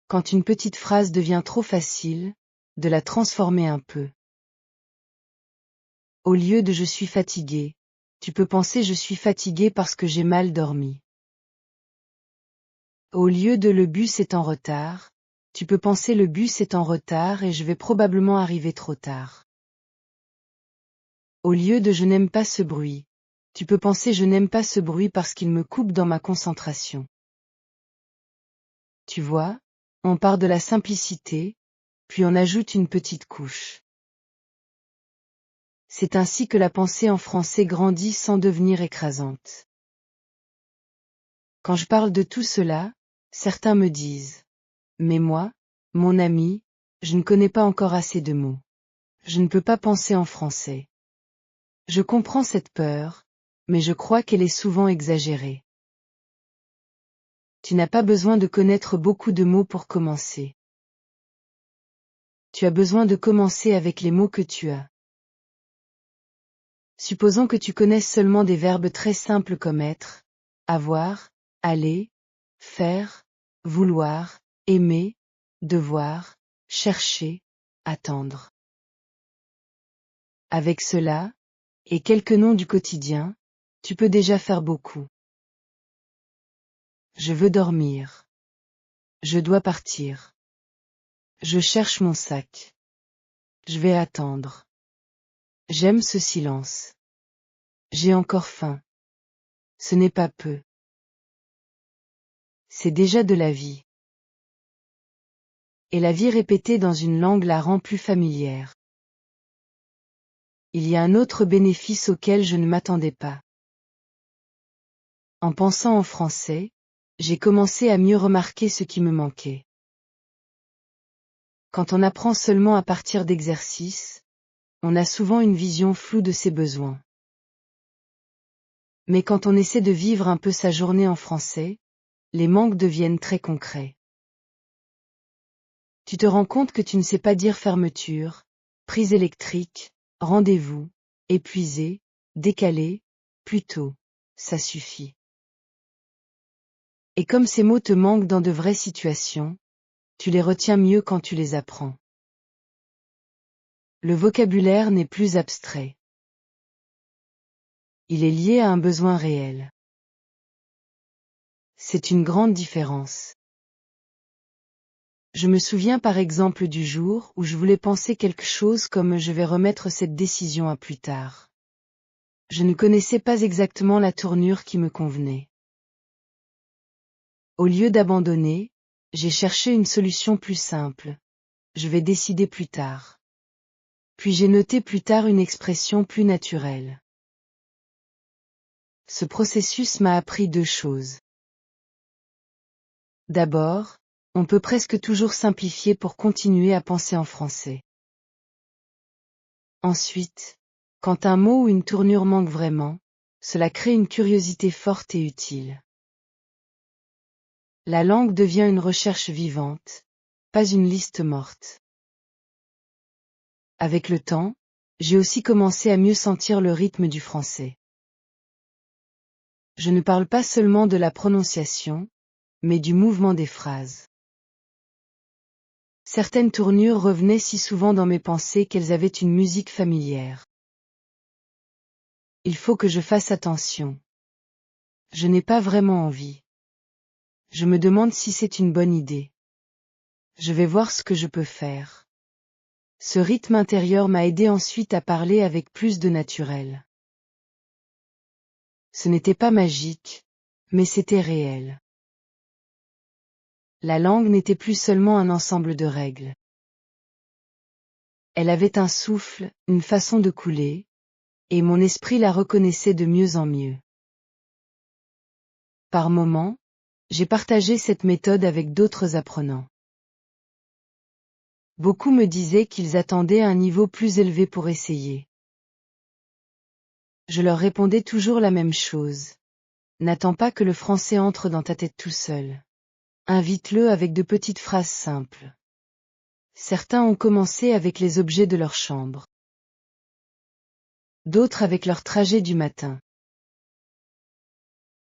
quand une petite phrase devient trop facile, de la transformer un peu. Au lieu de je suis fatigué, tu peux penser je suis fatigué parce que j'ai mal dormi. Au lieu de le bus est en retard, tu peux penser le bus est en retard et je vais probablement arriver trop tard. Au lieu de je n'aime pas ce bruit, tu peux penser je n'aime pas ce bruit parce qu'il me coupe dans ma concentration. Tu vois, on part de la simplicité, puis on ajoute une petite couche. C'est ainsi que la pensée en français grandit sans devenir écrasante. Quand je parle de tout cela, certains me disent « Mais moi, mon ami, je ne connais pas encore assez de mots. Je ne peux pas penser en français. » Je comprends cette peur, mais je crois qu'elle est souvent exagérée. Tu n'as pas besoin de connaître beaucoup de mots pour commencer. Tu as besoin de commencer avec les mots que tu as. Supposons que tu connaisses seulement des verbes très simples comme être, avoir, aller, faire, vouloir, aimer, devoir, chercher, attendre. Avec cela, et quelques noms du quotidien, tu peux déjà faire beaucoup. Je veux dormir. Je dois partir. Je cherche mon sac. Je vais attendre. J'aime ce silence. J'ai encore faim. Ce n'est pas peu. C'est déjà de la vie. Et la vie répétée dans une langue la rend plus familière. Il y a un autre bénéfice auquel je ne m'attendais pas. En pensant en français, j'ai commencé à mieux remarquer ce qui me manquait. Quand on apprend seulement à partir d'exercices, on a souvent une vision floue de ses besoins. Mais quand on essaie de vivre un peu sa journée en français, les manques deviennent très concrets. Tu te rends compte que tu ne sais pas dire fermeture, prise électrique, rendez-vous, épuisé, décalé, plutôt, ça suffit. Et comme ces mots te manquent dans de vraies situations, tu les retiens mieux quand tu les apprends. Le vocabulaire n'est plus abstrait. Il est lié à un besoin réel. C'est une grande différence. Je me souviens par exemple du jour où je voulais penser quelque chose comme je vais remettre cette décision à plus tard. Je ne connaissais pas exactement la tournure qui me convenait. Au lieu d'abandonner, j'ai cherché une solution plus simple. Je vais décider plus tard. Puis j'ai noté plus tard une expression plus naturelle. Ce processus m'a appris deux choses. D'abord, on peut presque toujours simplifier pour continuer à penser en français. Ensuite, quand un mot ou une tournure manque vraiment, cela crée une curiosité forte et utile. La langue devient une recherche vivante, pas une liste morte. Avec le temps, j'ai aussi commencé à mieux sentir le rythme du français. Je ne parle pas seulement de la prononciation, mais du mouvement des phrases. Certaines tournures revenaient si souvent dans mes pensées qu'elles avaient une musique familière. Il faut que je fasse attention. Je n'ai pas vraiment envie. Je me demande si c'est une bonne idée. Je vais voir ce que je peux faire. Ce rythme intérieur m'a aidé ensuite à parler avec plus de naturel. Ce n'était pas magique, mais c'était réel. La langue n'était plus seulement un ensemble de règles. Elle avait un souffle, une façon de couler, et mon esprit la reconnaissait de mieux en mieux. Par moments, j'ai partagé cette méthode avec d'autres apprenants. Beaucoup me disaient qu'ils attendaient un niveau plus élevé pour essayer. Je leur répondais toujours la même chose. N'attends pas que le français entre dans ta tête tout seul. Invite-le avec de petites phrases simples. Certains ont commencé avec les objets de leur chambre. D'autres avec leur trajet du matin.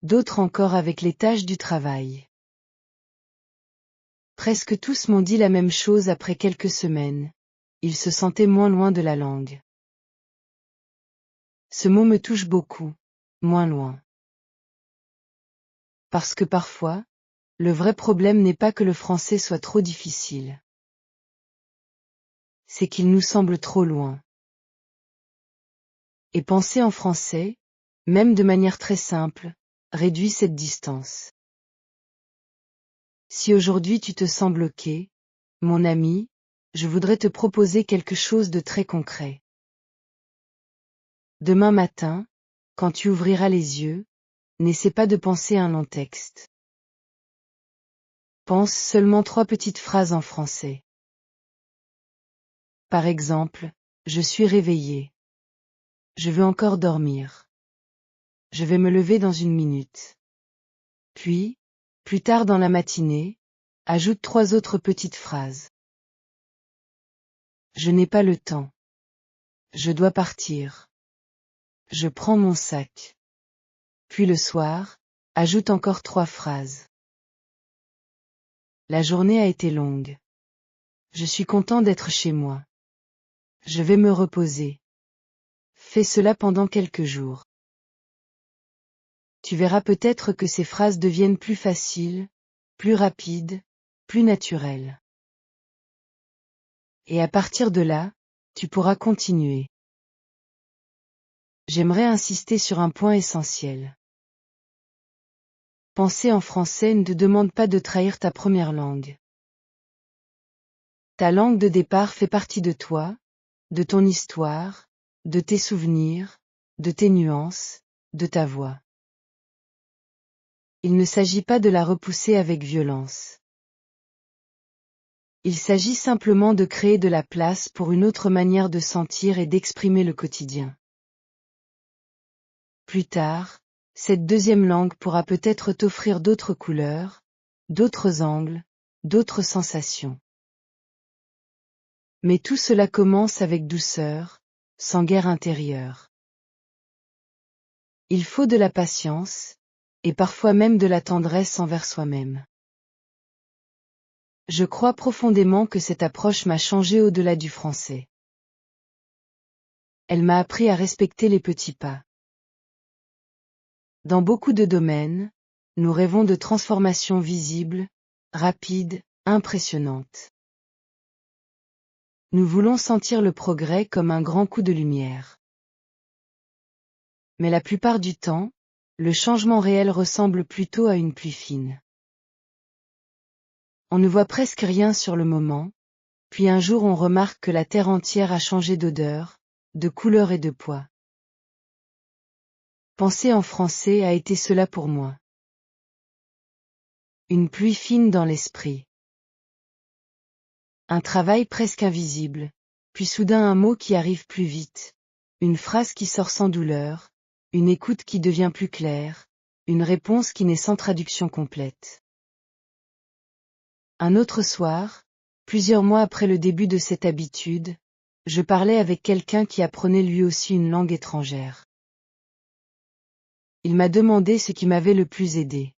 D'autres encore avec les tâches du travail. Presque tous m'ont dit la même chose après quelques semaines. Ils se sentaient moins loin de la langue. Ce mot me touche beaucoup, moins loin. Parce que parfois, le vrai problème n'est pas que le français soit trop difficile. C'est qu'il nous semble trop loin. Et penser en français, même de manière très simple, réduit cette distance. Si aujourd'hui tu te sens bloqué, mon ami, je voudrais te proposer quelque chose de très concret. Demain matin, quand tu ouvriras les yeux, n'essaie pas de penser un long texte. Pense seulement 3 petites phrases en français. Par exemple, je suis réveillé. Je veux encore dormir. Je vais me lever dans 1 minute. Puis, plus tard dans la matinée, ajoute 3 autres petites phrases. Je n'ai pas le temps. Je dois partir. Je prends mon sac. Puis le soir, ajoute encore 3 phrases. La journée a été longue. Je suis content d'être chez moi. Je vais me reposer. Fais cela pendant quelques jours. Tu verras peut-être que ces phrases deviennent plus faciles, plus rapides, plus naturelles. Et à partir de là, tu pourras continuer. J'aimerais insister sur un point essentiel. Penser en français ne te demande pas de trahir ta première langue. Ta langue de départ fait partie de toi, de ton histoire, de tes souvenirs, de tes nuances, de ta voix. Il ne s'agit pas de la repousser avec violence. Il s'agit simplement de créer de la place pour une autre manière de sentir et d'exprimer le quotidien. Plus tard, cette deuxième langue pourra peut-être t'offrir d'autres couleurs, d'autres angles, d'autres sensations. Mais tout cela commence avec douceur, sans guerre intérieure. Il faut de la patience, et parfois même de la tendresse envers soi-même. Je crois profondément que cette approche m'a changé au-delà du français. Elle m'a appris à respecter les petits pas. Dans beaucoup de domaines, nous rêvons de transformations visibles, rapides, impressionnantes. Nous voulons sentir le progrès comme un grand coup de lumière. Mais la plupart du temps, le changement réel ressemble plutôt à une pluie fine. On ne voit presque rien sur le moment, puis un jour on remarque que la terre entière a changé d'odeur, de couleur et de poids. Penser en français a été cela pour moi. Une pluie fine dans l'esprit. Un travail presque invisible, puis soudain un mot qui arrive plus vite, une phrase qui sort sans douleur, une écoute qui devient plus claire, une réponse qui n'est sans traduction complète. Un autre soir, plusieurs mois après le début de cette habitude, je parlais avec quelqu'un qui apprenait lui aussi une langue étrangère. Il m'a demandé ce qui m'avait le plus aidé.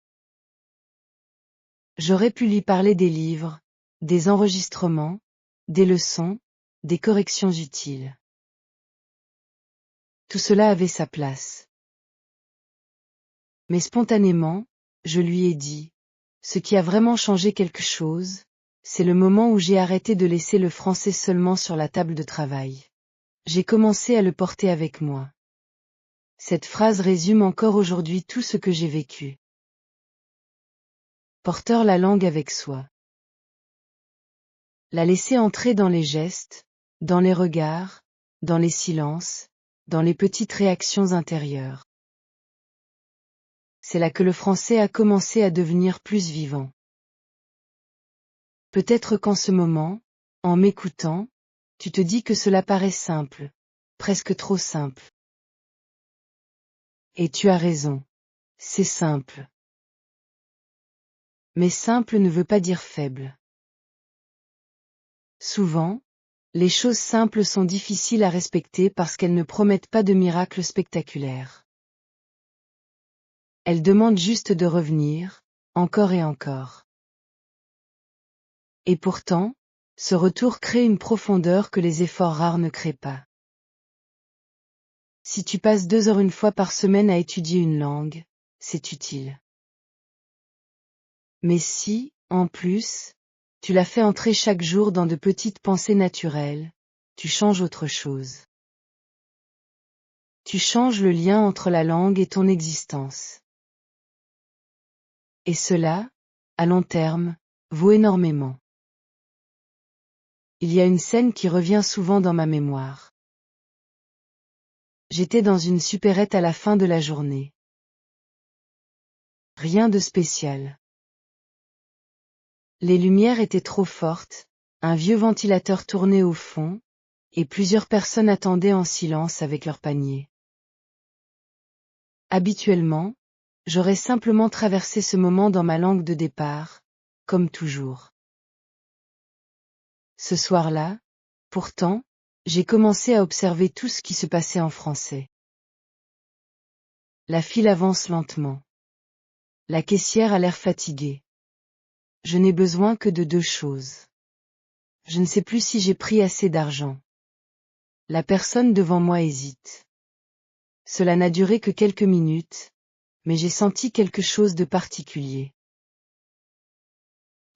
J'aurais pu lui parler des livres, des enregistrements, des leçons, des corrections utiles. Tout cela avait sa place. Mais spontanément, je lui ai dit, ce qui a vraiment changé quelque chose, c'est le moment où j'ai arrêté de laisser le français seulement sur la table de travail. J'ai commencé à le porter avec moi. Cette phrase résume encore aujourd'hui tout ce que j'ai vécu. Porteur la langue avec soi. La laisser entrer dans les gestes, dans les regards, dans les silences, dans les petites réactions intérieures. C'est là que le français a commencé à devenir plus vivant. Peut-être qu'en ce moment, en m'écoutant, tu te dis que cela paraît simple, presque trop simple. Et tu as raison, c'est simple. Mais simple ne veut pas dire faible. Souvent, les choses simples sont difficiles à respecter parce qu'elles ne promettent pas de miracles spectaculaires. Elles demandent juste de revenir, encore et encore. Et pourtant, ce retour crée une profondeur que les efforts rares ne créent pas. Si tu passes 2 heures une fois par semaine à étudier une langue, c'est utile. Mais si, en plus, tu la fais entrer chaque jour dans de petites pensées naturelles, tu changes autre chose. Tu changes le lien entre la langue et ton existence. Et cela, à long terme, vaut énormément. Il y a une scène qui revient souvent dans ma mémoire. J'étais dans une supérette à la fin de la journée. Rien de spécial. Les lumières étaient trop fortes, un vieux ventilateur tournait au fond, et plusieurs personnes attendaient en silence avec leur panier. Habituellement, j'aurais simplement traversé ce moment dans ma langue de départ, comme toujours. Ce soir-là, pourtant, j'ai commencé à observer tout ce qui se passait en français. La file avance lentement. La caissière a l'air fatiguée. Je n'ai besoin que de 2 choses. Je ne sais plus si j'ai pris assez d'argent. La personne devant moi hésite. Cela n'a duré que quelques minutes, mais j'ai senti quelque chose de particulier.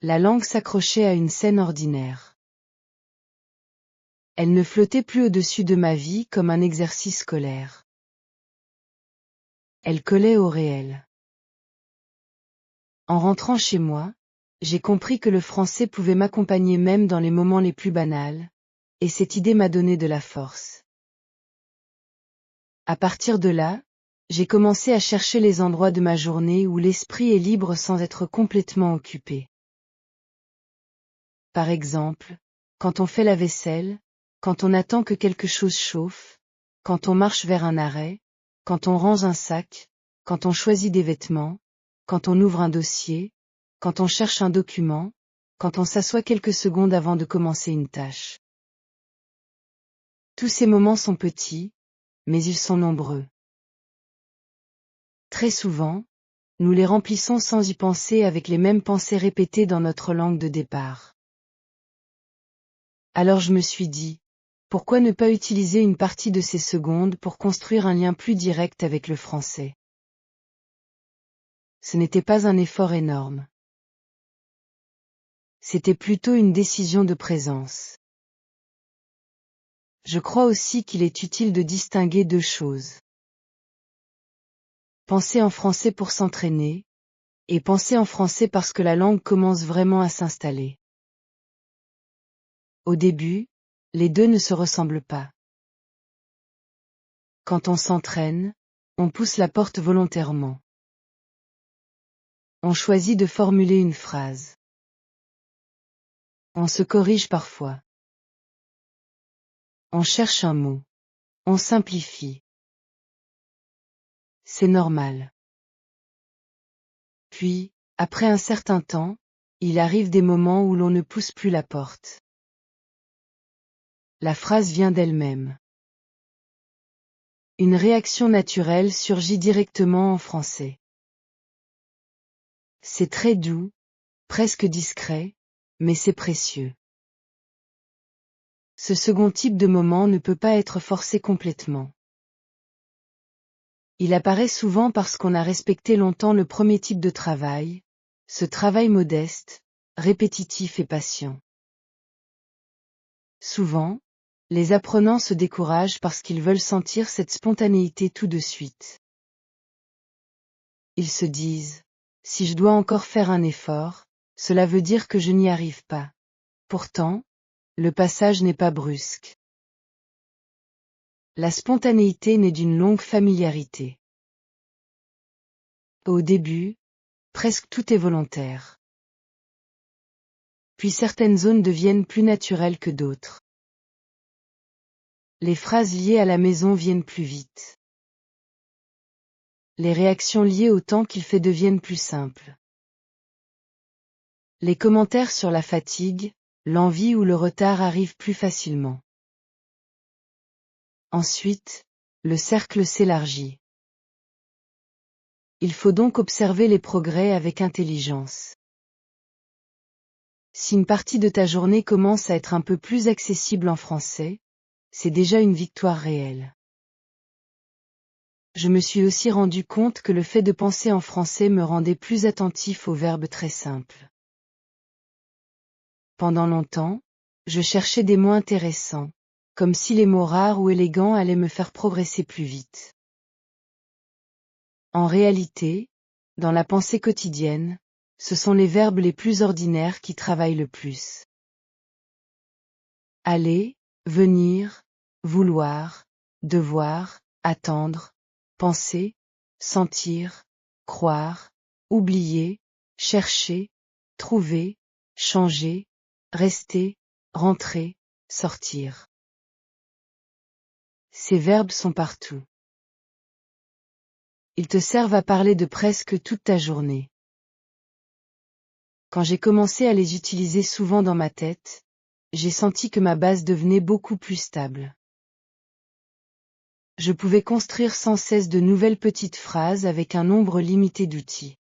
La langue s'accrochait à une scène ordinaire. Elle ne flottait plus au-dessus de ma vie comme un exercice scolaire. Elle collait au réel. En rentrant chez moi, j'ai compris que le français pouvait m'accompagner même dans les moments les plus banals, et cette idée m'a donné de la force. À partir de là, j'ai commencé à chercher les endroits de ma journée où l'esprit est libre sans être complètement occupé. Par exemple, quand on fait la vaisselle, quand on attend que quelque chose chauffe, quand on marche vers un arrêt, quand on range un sac, quand on choisit des vêtements, quand on ouvre un dossier, quand on cherche un document, quand on s'assoit quelques secondes avant de commencer une tâche. Tous ces moments sont petits, mais ils sont nombreux. Très souvent, nous les remplissons sans y penser avec les mêmes pensées répétées dans notre langue de départ. Alors je me suis dit, pourquoi ne pas utiliser une partie de ces secondes pour construire un lien plus direct avec le français? Ce n'était pas un effort énorme. C'était plutôt une décision de présence. Je crois aussi qu'il est utile de distinguer 2 choses. Penser en français pour s'entraîner, et penser en français parce que la langue commence vraiment à s'installer. Au début, les 2 ne se ressemblent pas. Quand on s'entraîne, on pousse la porte volontairement. On choisit de formuler une phrase. On se corrige parfois. On cherche un mot. On simplifie. C'est normal. Puis, après un certain temps, il arrive des moments où l'on ne pousse plus la porte. La phrase vient d'elle-même. Une réaction naturelle surgit directement en français. C'est très doux, presque discret, mais c'est précieux. Ce second type de moment ne peut pas être forcé complètement. Il apparaît souvent parce qu'on a respecté longtemps le premier type de travail, ce travail modeste, répétitif et patient. Souvent, les apprenants se découragent parce qu'ils veulent sentir cette spontanéité tout de suite. Ils se disent, si je dois encore faire un effort, cela veut dire que je n'y arrive pas. Pourtant, le passage n'est pas brusque. La spontanéité naît d'une longue familiarité. Au début, presque tout est volontaire. Puis certaines zones deviennent plus naturelles que d'autres. Les phrases liées à la maison viennent plus vite. Les réactions liées au temps qu'il fait deviennent plus simples. Les commentaires sur la fatigue, l'envie ou le retard arrivent plus facilement. Ensuite, le cercle s'élargit. Il faut donc observer les progrès avec intelligence. Si une partie de ta journée commence à être un peu plus accessible en français, c'est déjà une victoire réelle. je me suis aussi rendu compte que le fait de penser en français me rendait plus attentif aux verbes très simples. Pendant longtemps, je cherchais des mots intéressants, comme si les mots rares ou élégants allaient me faire progresser plus vite. En réalité, dans la pensée quotidienne, ce sont les verbes les plus ordinaires qui travaillent le plus. Aller, venir, vouloir, devoir, attendre, penser, sentir, croire, oublier, chercher, trouver, changer, rester, rentrer, sortir. Ces verbes sont partout. Ils te servent à parler de presque toute ta journée. Quand j'ai commencé à les utiliser souvent dans ma tête, j'ai senti que ma base devenait beaucoup plus stable. Je pouvais construire sans cesse de nouvelles petites phrases avec un nombre limité d'outils.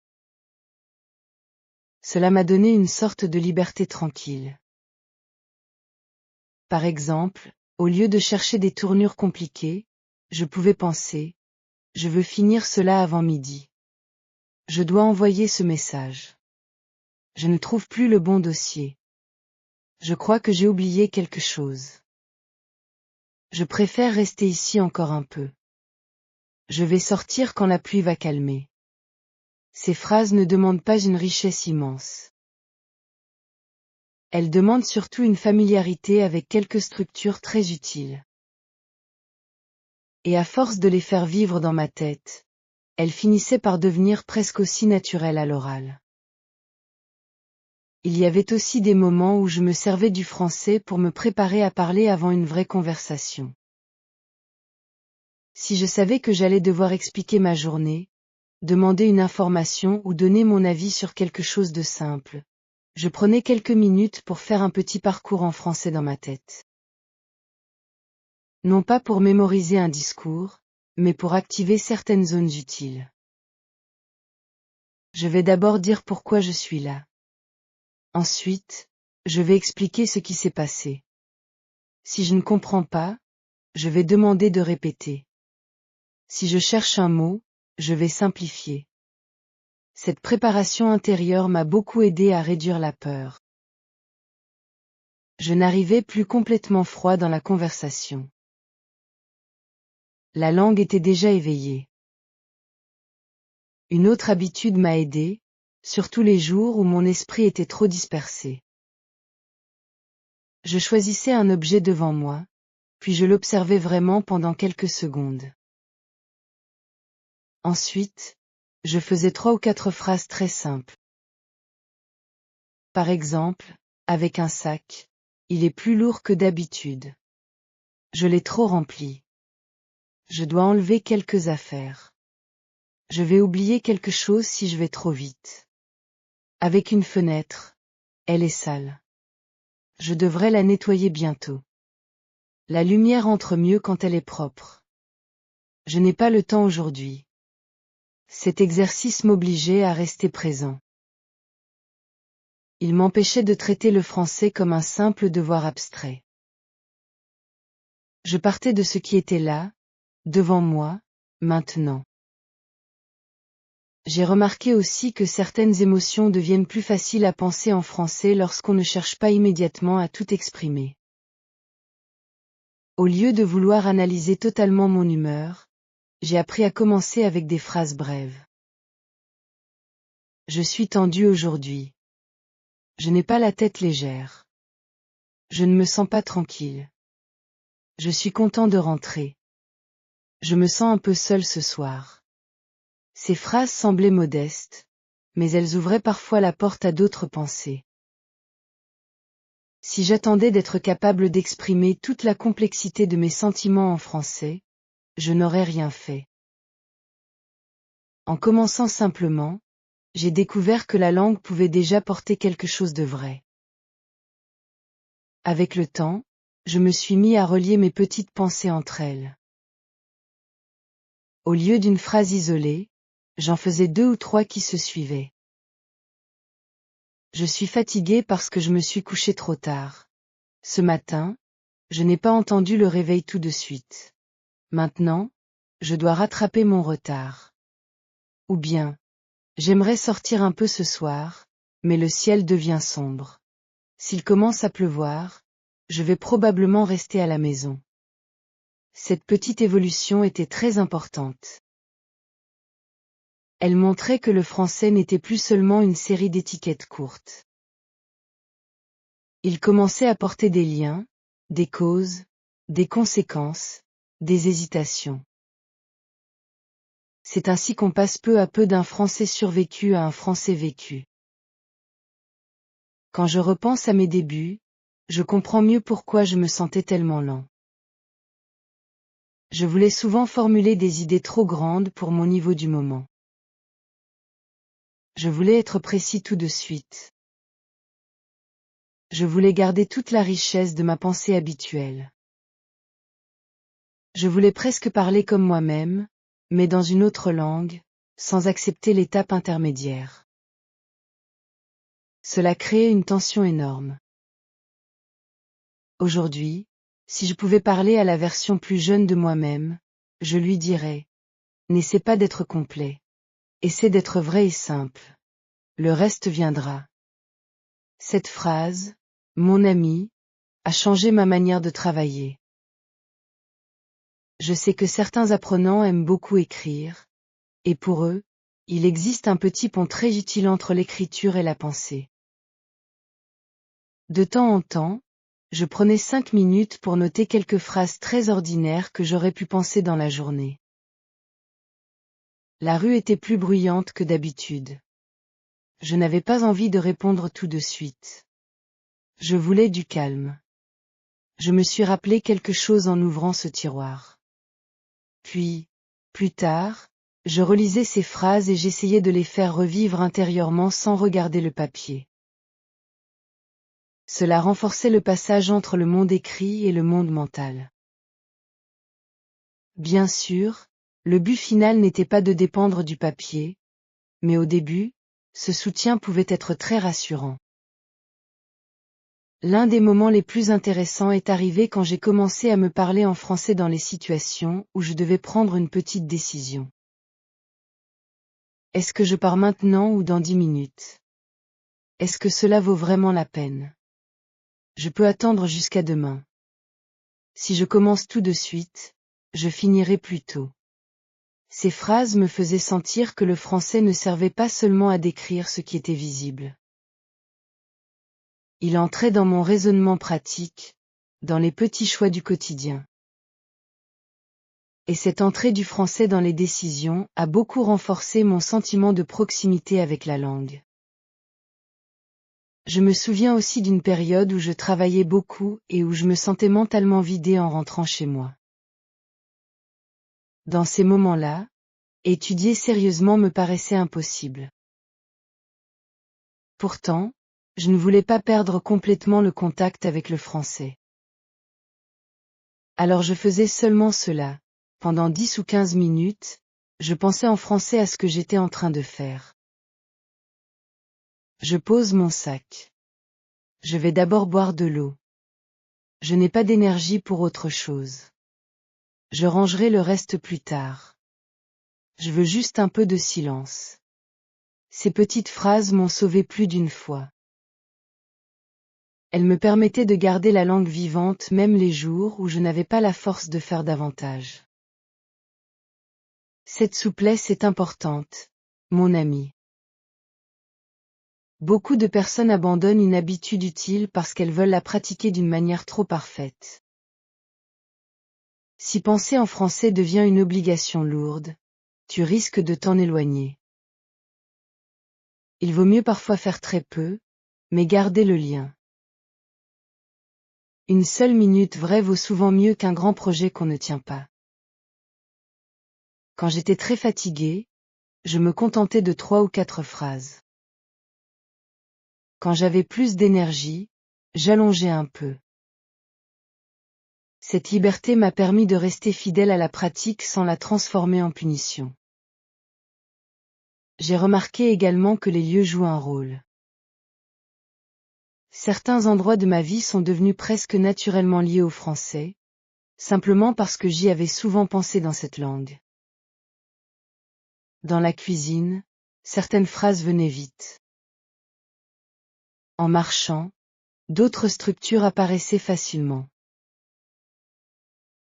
Cela m'a donné une sorte de liberté tranquille. Par exemple, au lieu de chercher des tournures compliquées, je pouvais penser, je veux finir cela avant midi. Je dois envoyer ce message. Je ne trouve plus le bon dossier. Je crois que j'ai oublié quelque chose. Je préfère rester ici encore un peu. Je vais sortir quand la pluie va calmer. Ces phrases ne demandent pas une richesse immense. Elles demandent surtout une familiarité avec quelques structures très utiles. Et à force de les faire vivre dans ma tête, elles finissaient par devenir presque aussi naturelles à l'oral. Il y avait aussi des moments où je me servais du français pour me préparer à parler avant une vraie conversation. Si je savais que j'allais devoir expliquer ma journée, demander une information ou donner mon avis sur quelque chose de simple, je prenais quelques minutes pour faire un petit parcours en français dans ma tête. Non pas pour mémoriser un discours, mais pour activer certaines zones utiles. Je vais d'abord dire pourquoi je suis là. Ensuite, je vais expliquer ce qui s'est passé. Si je ne comprends pas, je vais demander de répéter. Si je cherche un mot, je vais simplifier. Cette préparation intérieure m'a beaucoup aidé à réduire la peur. Je n'arrivais plus complètement froid dans la conversation. La langue était déjà éveillée. Une autre habitude m'a aidé, surtout les jours où mon esprit était trop dispersé. Je choisissais un objet devant moi, puis je l'observais vraiment pendant quelques secondes. Ensuite, je faisais 3 ou 4 phrases très simples. Par exemple, avec un sac, il est plus lourd que d'habitude. Je l'ai trop rempli. Je dois enlever quelques affaires. Je vais oublier quelque chose si je vais trop vite. Avec une fenêtre, elle est sale. Je devrais la nettoyer bientôt. La lumière entre mieux quand elle est propre. Je n'ai pas le temps aujourd'hui. Cet exercice m'obligeait à rester présent. Il m'empêchait de traiter le français comme un simple devoir abstrait. Je partais de ce qui était là, devant moi, maintenant. J'ai remarqué aussi que certaines émotions deviennent plus faciles à penser en français lorsqu'on ne cherche pas immédiatement à tout exprimer. Au lieu de vouloir analyser totalement mon humeur, j'ai appris à commencer avec des phrases brèves. Je suis tendu aujourd'hui. Je n'ai pas la tête légère. Je ne me sens pas tranquille. Je suis content de rentrer. Je me sens un peu seul ce soir. Ces phrases semblaient modestes, mais elles ouvraient parfois la porte à d'autres pensées. Si j'attendais d'être capable d'exprimer toute la complexité de mes sentiments en français, je n'aurais rien fait. En commençant simplement, j'ai découvert que la langue pouvait déjà porter quelque chose de vrai. Avec le temps, je me suis mis à relier mes petites pensées entre elles. Au lieu d'une phrase isolée, j'en faisais 2 ou 3 qui se suivaient. Je suis fatigué parce que je me suis couché trop tard. Ce matin, je n'ai pas entendu le réveil tout de suite. Maintenant, je dois rattraper mon retard. Ou bien, j'aimerais sortir un peu ce soir, mais le ciel devient sombre. S'il commence à pleuvoir, je vais probablement rester à la maison. Cette petite évolution était très importante. Elle montrait que le français n'était plus seulement une série d'étiquettes courtes. Il commençait à porter des liens, des causes, des conséquences, des hésitations. C'est ainsi qu'on passe peu à peu d'un français survécu à un français vécu. Quand je repense à mes débuts, je comprends mieux pourquoi je me sentais tellement lent. Je voulais souvent formuler des idées trop grandes pour mon niveau du moment. Je voulais être précis tout de suite. Je voulais garder toute la richesse de ma pensée habituelle. Je voulais presque parler comme moi-même, mais dans une autre langue, sans accepter l'étape intermédiaire. Cela créait une tension énorme. Aujourd'hui, si je pouvais parler à la version plus jeune de moi-même, je lui dirais: n'essaie pas d'être complet. Essaie d'être vrai et simple. Le reste viendra. Cette phrase, mon ami, a changé ma manière de travailler. Je sais que certains apprenants aiment beaucoup écrire, et pour eux, il existe un petit pont très utile entre l'écriture et la pensée. De temps en temps, je prenais 5 minutes pour noter quelques phrases très ordinaires que j'aurais pu penser dans la journée. La rue était plus bruyante que d'habitude. Je n'avais pas envie de répondre tout de suite. Je voulais du calme. Je me suis rappelé quelque chose en ouvrant ce tiroir. Puis, plus tard, je relisais ces phrases et j'essayais de les faire revivre intérieurement sans regarder le papier. Cela renforçait le passage entre le monde écrit et le monde mental. Bien sûr, le but final n'était pas de dépendre du papier, mais au début, ce soutien pouvait être très rassurant. L'un des moments les plus intéressants est arrivé quand j'ai commencé à me parler en français dans les situations où je devais prendre une petite décision. Est-ce que je pars maintenant ou dans 10 minutes? Est-ce que cela vaut vraiment la peine? Je peux attendre jusqu'à demain. Si je commence tout de suite, je finirai plus tôt. Ces phrases me faisaient sentir que le français ne servait pas seulement à décrire ce qui était visible. Il entrait dans mon raisonnement pratique, dans les petits choix du quotidien. Et cette entrée du français dans les décisions a beaucoup renforcé mon sentiment de proximité avec la langue. Je me souviens aussi d'une période où je travaillais beaucoup et où je me sentais mentalement vidé en rentrant chez moi. Dans ces moments-là, étudier sérieusement me paraissait impossible. Pourtant, je ne voulais pas perdre complètement le contact avec le français. Alors je faisais seulement cela. Pendant 10 ou 15 minutes, je pensais en français à ce que j'étais en train de faire. Je pose mon sac. Je vais d'abord boire de l'eau. Je n'ai pas d'énergie pour autre chose. Je rangerai le reste plus tard. Je veux juste un peu de silence. Ces petites phrases m'ont sauvé plus d'une fois. Elles me permettaient de garder la langue vivante même les jours où je n'avais pas la force de faire davantage. Cette souplesse est importante, mon ami. Beaucoup de personnes abandonnent une habitude utile parce qu'elles veulent la pratiquer d'une manière trop parfaite. Si penser en français devient une obligation lourde, tu risques de t'en éloigner. Il vaut mieux parfois faire très peu, mais garder le lien. Une seule minute vraie vaut souvent mieux qu'un grand projet qu'on ne tient pas. Quand j'étais très fatigué, je me contentais de 3 ou 4 phrases. Quand j'avais plus d'énergie, j'allongeais un peu. Cette liberté m'a permis de rester fidèle à la pratique sans la transformer en punition. J'ai remarqué également que les lieux jouent un rôle. Certains endroits de ma vie sont devenus presque naturellement liés au français, simplement parce que j'y avais souvent pensé dans cette langue. Dans la cuisine, certaines phrases venaient vite. En marchant, d'autres structures apparaissaient facilement.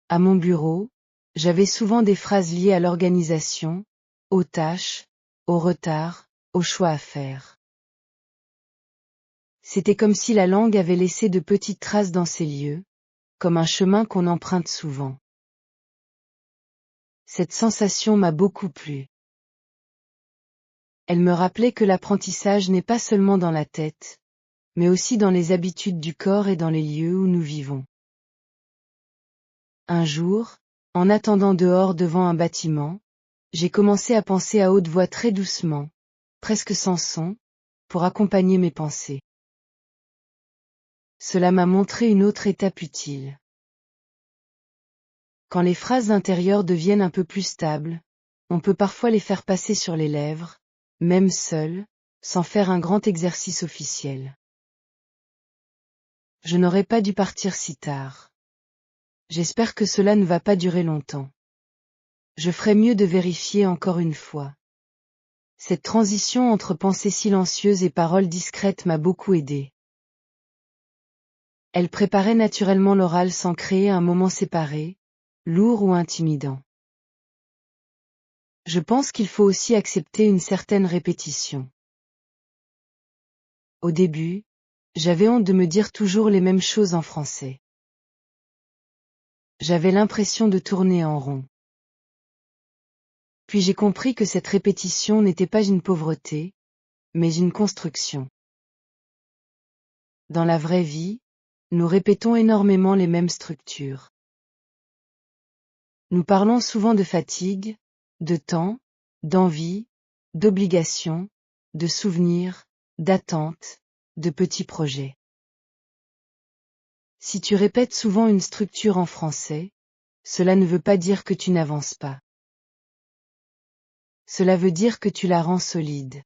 À mon bureau, j'avais souvent des phrases liées à l'organisation, aux tâches, au retard, aux choix à faire. C'était comme si la langue avait laissé de petites traces dans ces lieux, comme un chemin qu'on emprunte souvent. Cette sensation m'a beaucoup plu. Elle me rappelait que l'apprentissage n'est pas seulement dans la tête, mais aussi dans les habitudes du corps et dans les lieux où nous vivons. Un jour, en attendant dehors devant un bâtiment, j'ai commencé à penser à haute voix très doucement, presque sans son, pour accompagner mes pensées. Cela m'a montré une autre étape utile. Quand les phrases intérieures deviennent un peu plus stables, on peut parfois les faire passer sur les lèvres, même seules, sans faire un grand exercice officiel. Je n'aurais pas dû partir si tard. J'espère que cela ne va pas durer longtemps. Je ferai mieux de vérifier encore une fois. Cette transition entre pensées silencieuses et paroles discrètes m'a beaucoup aidé. Elle préparait naturellement l'oral sans créer un moment séparé, lourd ou intimidant. Je pense qu'il faut aussi accepter une certaine répétition. Au début, j'avais honte de me dire toujours les mêmes choses en français. J'avais l'impression de tourner en rond. Puis j'ai compris que cette répétition n'était pas une pauvreté, mais une construction. Dans la vraie vie, nous répétons énormément les mêmes structures. Nous parlons souvent de fatigue, de temps, d'envie, d'obligation, de souvenirs, d'attente, de petits projets. Si tu répètes souvent une structure en français, cela ne veut pas dire que tu n'avances pas. Cela veut dire que tu la rends solide.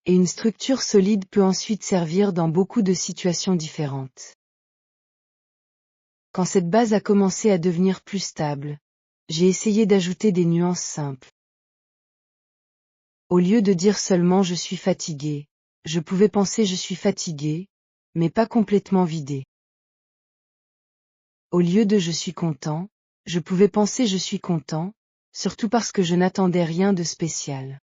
Et une structure solide peut ensuite servir dans beaucoup de situations différentes. Quand cette base a commencé à devenir plus stable, j'ai essayé d'ajouter des nuances simples. Au lieu de dire seulement je suis fatigué, je pouvais penser je suis fatigué, mais pas complètement vidé. Au lieu de je suis content, je pouvais penser je suis content, surtout parce que je n'attendais rien de spécial.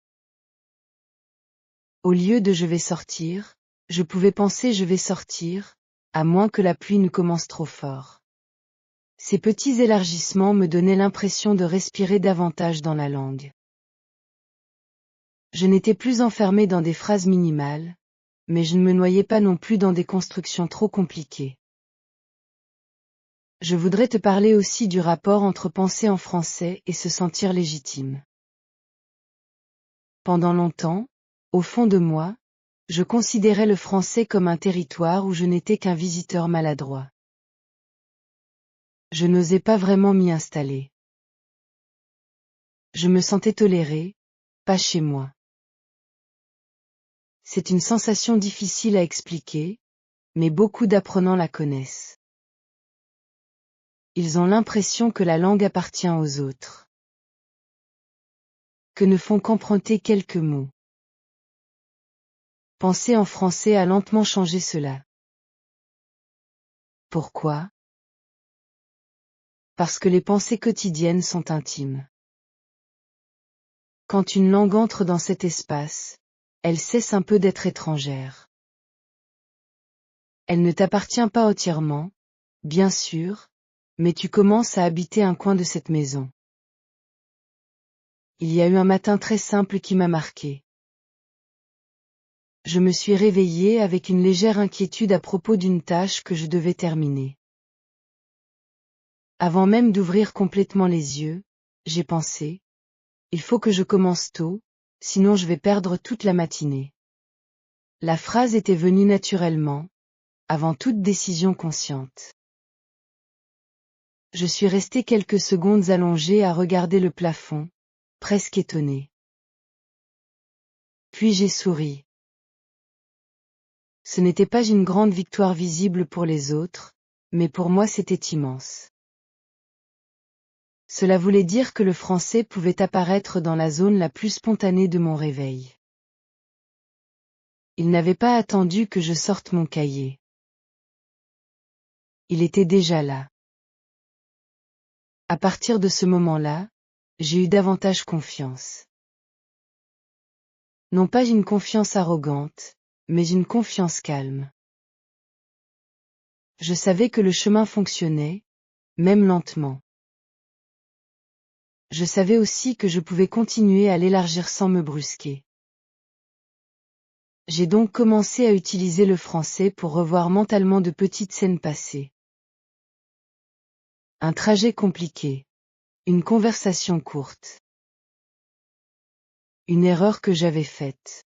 Au lieu de je vais sortir, je pouvais penser je vais sortir, à moins que la pluie ne commence trop fort. Ces petits élargissements me donnaient l'impression de respirer davantage dans la langue. Je n'étais plus enfermé dans des phrases minimales, mais je ne me noyais pas non plus dans des constructions trop compliquées. Je voudrais te parler aussi du rapport entre penser en français et se sentir légitime. Pendant longtemps, au fond de moi, je considérais le français comme un territoire où je n'étais qu'un visiteur maladroit. Je n'osais pas vraiment m'y installer. Je me sentais toléré, pas chez moi. C'est une sensation difficile à expliquer, mais beaucoup d'apprenants la connaissent. Ils ont l'impression que la langue appartient aux autres. Que ne font qu'emprunter quelques mots. Penser en français a lentement changé cela. Pourquoi? Parce que les pensées quotidiennes sont intimes. Quand une langue entre dans cet espace, elle cesse un peu d'être étrangère. Elle ne t'appartient pas entièrement, bien sûr, mais tu commences à habiter un coin de cette maison. Il y a eu un matin très simple qui m'a marqué. Je me suis réveillé avec une légère inquiétude à propos d'une tâche que je devais terminer. Avant même d'ouvrir complètement les yeux, j'ai pensé, il faut que je commence tôt, sinon je vais perdre toute la matinée. La phrase était venue naturellement, avant toute décision consciente. Je suis resté quelques secondes allongé à regarder le plafond, presque étonné. Puis j'ai souri. Ce n'était pas une grande victoire visible pour les autres, mais pour moi c'était immense. Cela voulait dire que le français pouvait apparaître dans la zone la plus spontanée de mon réveil. Il n'avait pas attendu que je sorte mon cahier. Il était déjà là. À partir de ce moment-là, j'ai eu davantage confiance. Non pas une confiance arrogante, mais une confiance calme. Je savais que le chemin fonctionnait, même lentement. Je savais aussi que je pouvais continuer à l'élargir sans me brusquer. J'ai donc commencé à utiliser le français pour revoir mentalement de petites scènes passées. Un trajet compliqué. Une conversation courte. Une erreur que j'avais faite.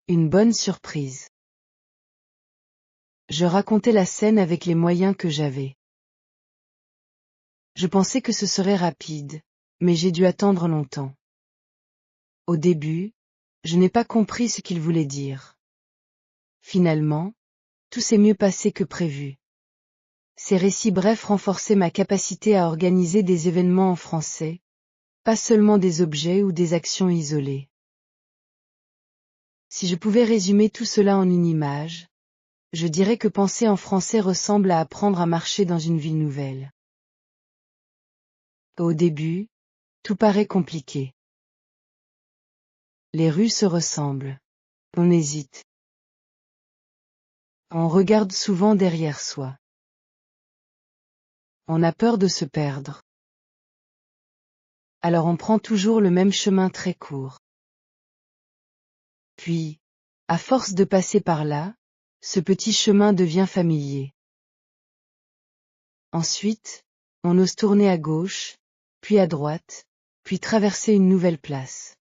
Une bonne surprise. Je racontais la scène avec les moyens que j'avais. Je pensais que ce serait rapide, mais j'ai dû attendre longtemps. Au début, je n'ai pas compris ce qu'il voulait dire. Finalement, tout s'est mieux passé que prévu. Ces récits brefs renforçaient ma capacité à organiser des événements en français, pas seulement des objets ou des actions isolées. Si je pouvais résumer tout cela en une image, je dirais que penser en français ressemble à apprendre à marcher dans une ville nouvelle. Au début, tout paraît compliqué. Les rues se ressemblent. On hésite. On regarde souvent derrière soi. On a peur de se perdre. Alors on prend toujours le même chemin très court. Puis, à force de passer par là, ce petit chemin devient familier. Ensuite, on ose tourner à gauche, puis à droite, puis traverser une nouvelle place.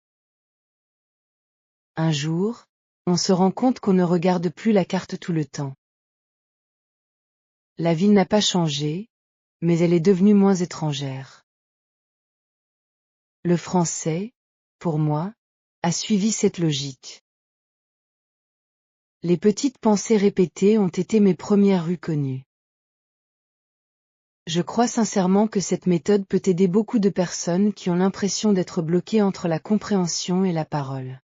Un jour, on se rend compte qu'on ne regarde plus la carte tout le temps. La ville n'a pas changé, mais elle est devenue moins étrangère. Le français, pour moi, a suivi cette logique. Les petites pensées répétées ont été mes premières rues connues. Je crois sincèrement que cette méthode peut aider beaucoup de personnes qui ont l'impression d'être bloquées entre la compréhension et la parole.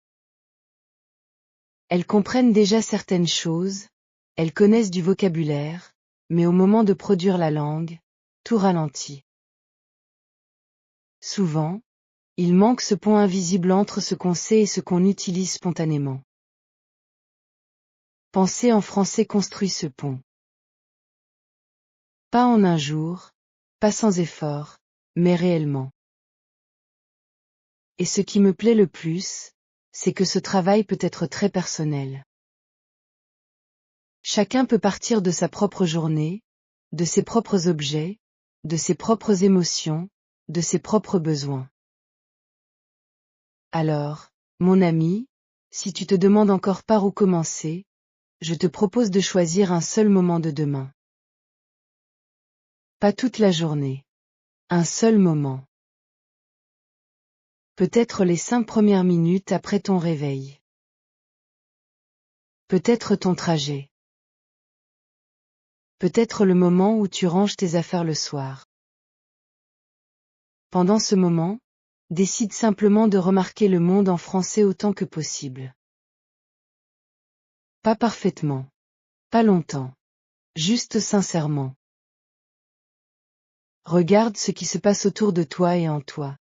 Elles comprennent déjà certaines choses, elles connaissent du vocabulaire, mais au moment de produire la langue, tout ralentit. Souvent, il manque ce pont invisible entre ce qu'on sait et ce qu'on utilise spontanément. Penser en français construit ce pont. Pas en un jour, pas sans effort, mais réellement. Et ce qui me plaît le plus, c'est que ce travail peut être très personnel. Chacun peut partir de sa propre journée, de ses propres objets, de ses propres émotions, de ses propres besoins. Alors, mon ami, si tu te demandes encore par où commencer, je te propose de choisir un seul moment de demain. Pas toute la journée. Un seul moment. Peut-être les 5 premières minutes après ton réveil. Peut-être ton trajet. Peut-être le moment où tu ranges tes affaires le soir. Pendant ce moment, décide simplement de remarquer le monde en français autant que possible. Pas parfaitement. Pas longtemps. Juste sincèrement. Regarde ce qui se passe autour de toi et en toi.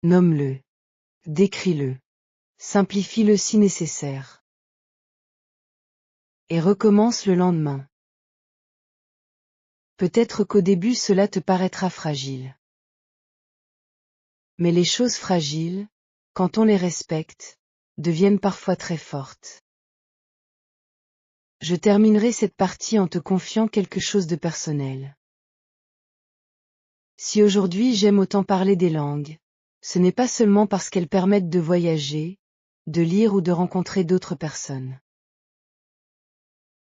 Nomme-le. Décris-le. Simplifie-le si nécessaire. Et recommence le lendemain. Peut-être qu'au début cela te paraîtra fragile. Mais les choses fragiles, quand on les respecte, deviennent parfois très fortes. Je terminerai cette partie en te confiant quelque chose de personnel. Si aujourd'hui j'aime autant parler des langues, ce n'est pas seulement parce qu'elles permettent de voyager, de lire ou de rencontrer d'autres personnes.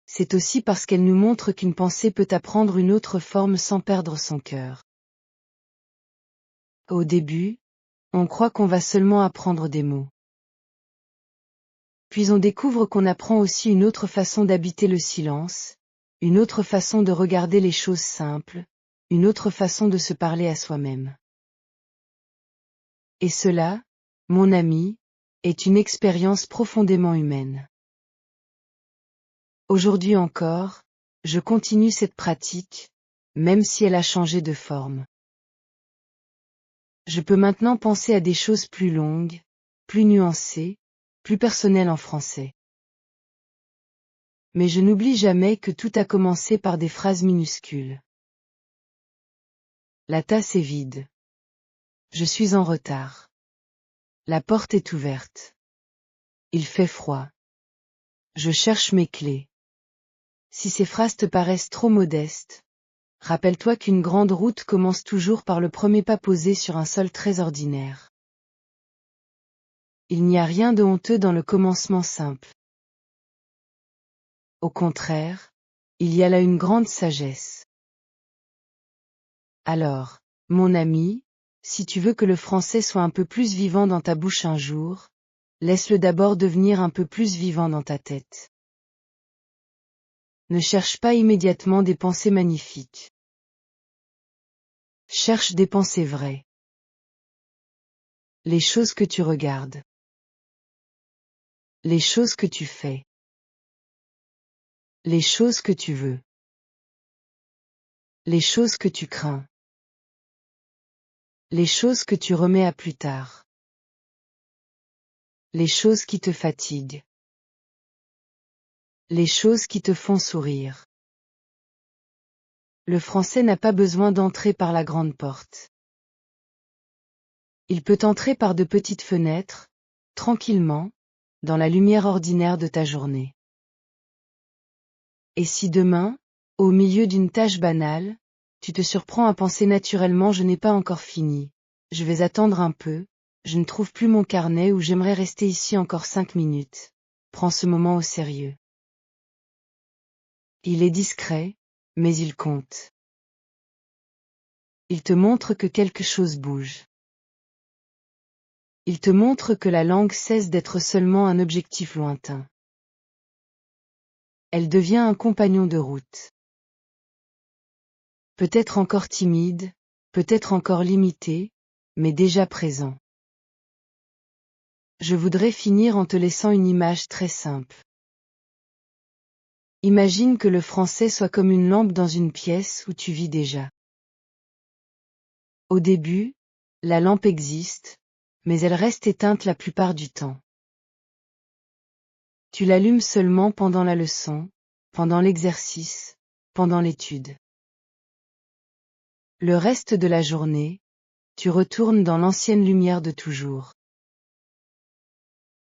C'est aussi parce qu'elles nous montrent qu'une pensée peut apprendre une autre forme sans perdre son cœur. Au début, on croit qu'on va seulement apprendre des mots. Puis on découvre qu'on apprend aussi une autre façon d'habiter le silence, une autre façon de regarder les choses simples, une autre façon de se parler à soi-même. Et cela, mon ami, est une expérience profondément humaine. Aujourd'hui encore, je continue cette pratique, même si elle a changé de forme. Je peux maintenant penser à des choses plus longues, plus nuancées, plus personnelles en français. Mais je n'oublie jamais que tout a commencé par des phrases minuscules. La tasse est vide. Je suis en retard. La porte est ouverte. Il fait froid. Je cherche mes clés. Si ces phrases te paraissent trop modestes, rappelle-toi qu'une grande route commence toujours par le premier pas posé sur un sol très ordinaire. Il n'y a rien de honteux dans le commencement simple. Au contraire, il y a là une grande sagesse. Alors, mon ami, si tu veux que le français soit un peu plus vivant dans ta bouche un jour, laisse-le d'abord devenir un peu plus vivant dans ta tête. Ne cherche pas immédiatement des pensées magnifiques. Cherche des pensées vraies. Les choses que tu regardes. Les choses que tu fais. Les choses que tu veux. Les choses que tu crains. Les choses que tu remets à plus tard. Les choses qui te fatiguent. Les choses qui te font sourire. Le français n'a pas besoin d'entrer par la grande porte. Il peut entrer par de petites fenêtres, tranquillement, dans la lumière ordinaire de ta journée. Et si demain, au milieu d'une tâche banale, tu te surprends à penser naturellement je n'ai pas encore fini, je vais attendre un peu, je ne trouve plus mon carnet ou j'aimerais rester ici encore 5 minutes, prends ce moment au sérieux. Il est discret, mais il compte. Il te montre que quelque chose bouge. Il te montre que la langue cesse d'être seulement un objectif lointain. Elle devient un compagnon de route. Peut-être encore timide, peut-être encore limité, mais déjà présent. Je voudrais finir en te laissant une image très simple. Imagine que le français soit comme une lampe dans une pièce où tu vis déjà. Au début, la lampe existe, mais elle reste éteinte la plupart du temps. Tu l'allumes seulement pendant la leçon, pendant l'exercice, pendant l'étude. Le reste de la journée, tu retournes dans l'ancienne lumière de toujours.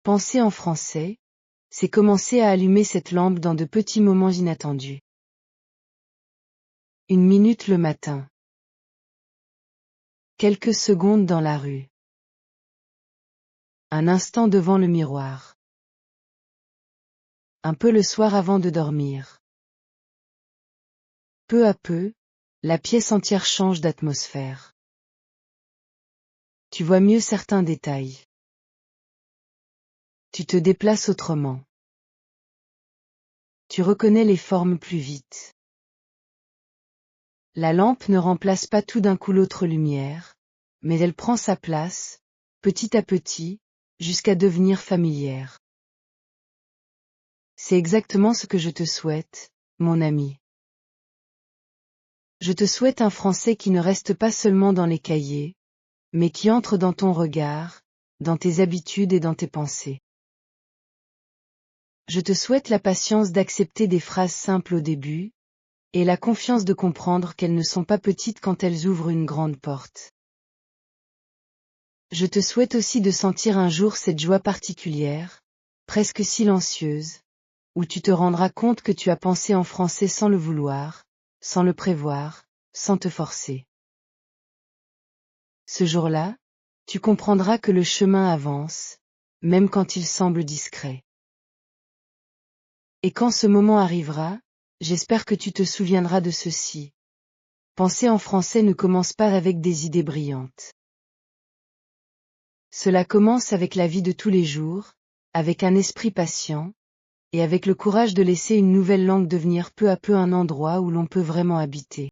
Penser en français, c'est commencer à allumer cette lampe dans de petits moments inattendus. 1 minute le matin. Quelques secondes dans la rue. Un instant devant le miroir. Un peu le soir avant de dormir. Peu à peu, la pièce entière change d'atmosphère. Tu vois mieux certains détails. Tu te déplaces autrement. Tu reconnais les formes plus vite. La lampe ne remplace pas tout d'un coup l'autre lumière, mais elle prend sa place, petit à petit, jusqu'à devenir familière. C'est exactement ce que je te souhaite, mon ami. Je te souhaite un français qui ne reste pas seulement dans les cahiers, mais qui entre dans ton regard, dans tes habitudes et dans tes pensées. Je te souhaite la patience d'accepter des phrases simples au début, et la confiance de comprendre qu'elles ne sont pas petites quand elles ouvrent une grande porte. Je te souhaite aussi de sentir un jour cette joie particulière, presque silencieuse, où tu te rendras compte que tu as pensé en français sans le vouloir, sans le prévoir, sans te forcer. Ce jour-là, tu comprendras que le chemin avance, même quand il semble discret. Et quand ce moment arrivera, j'espère que tu te souviendras de ceci. Penser en français ne commence pas avec des idées brillantes. Cela commence avec la vie de tous les jours, avec un esprit patient, et avec le courage de laisser une nouvelle langue devenir peu à peu un endroit où l'on peut vraiment habiter.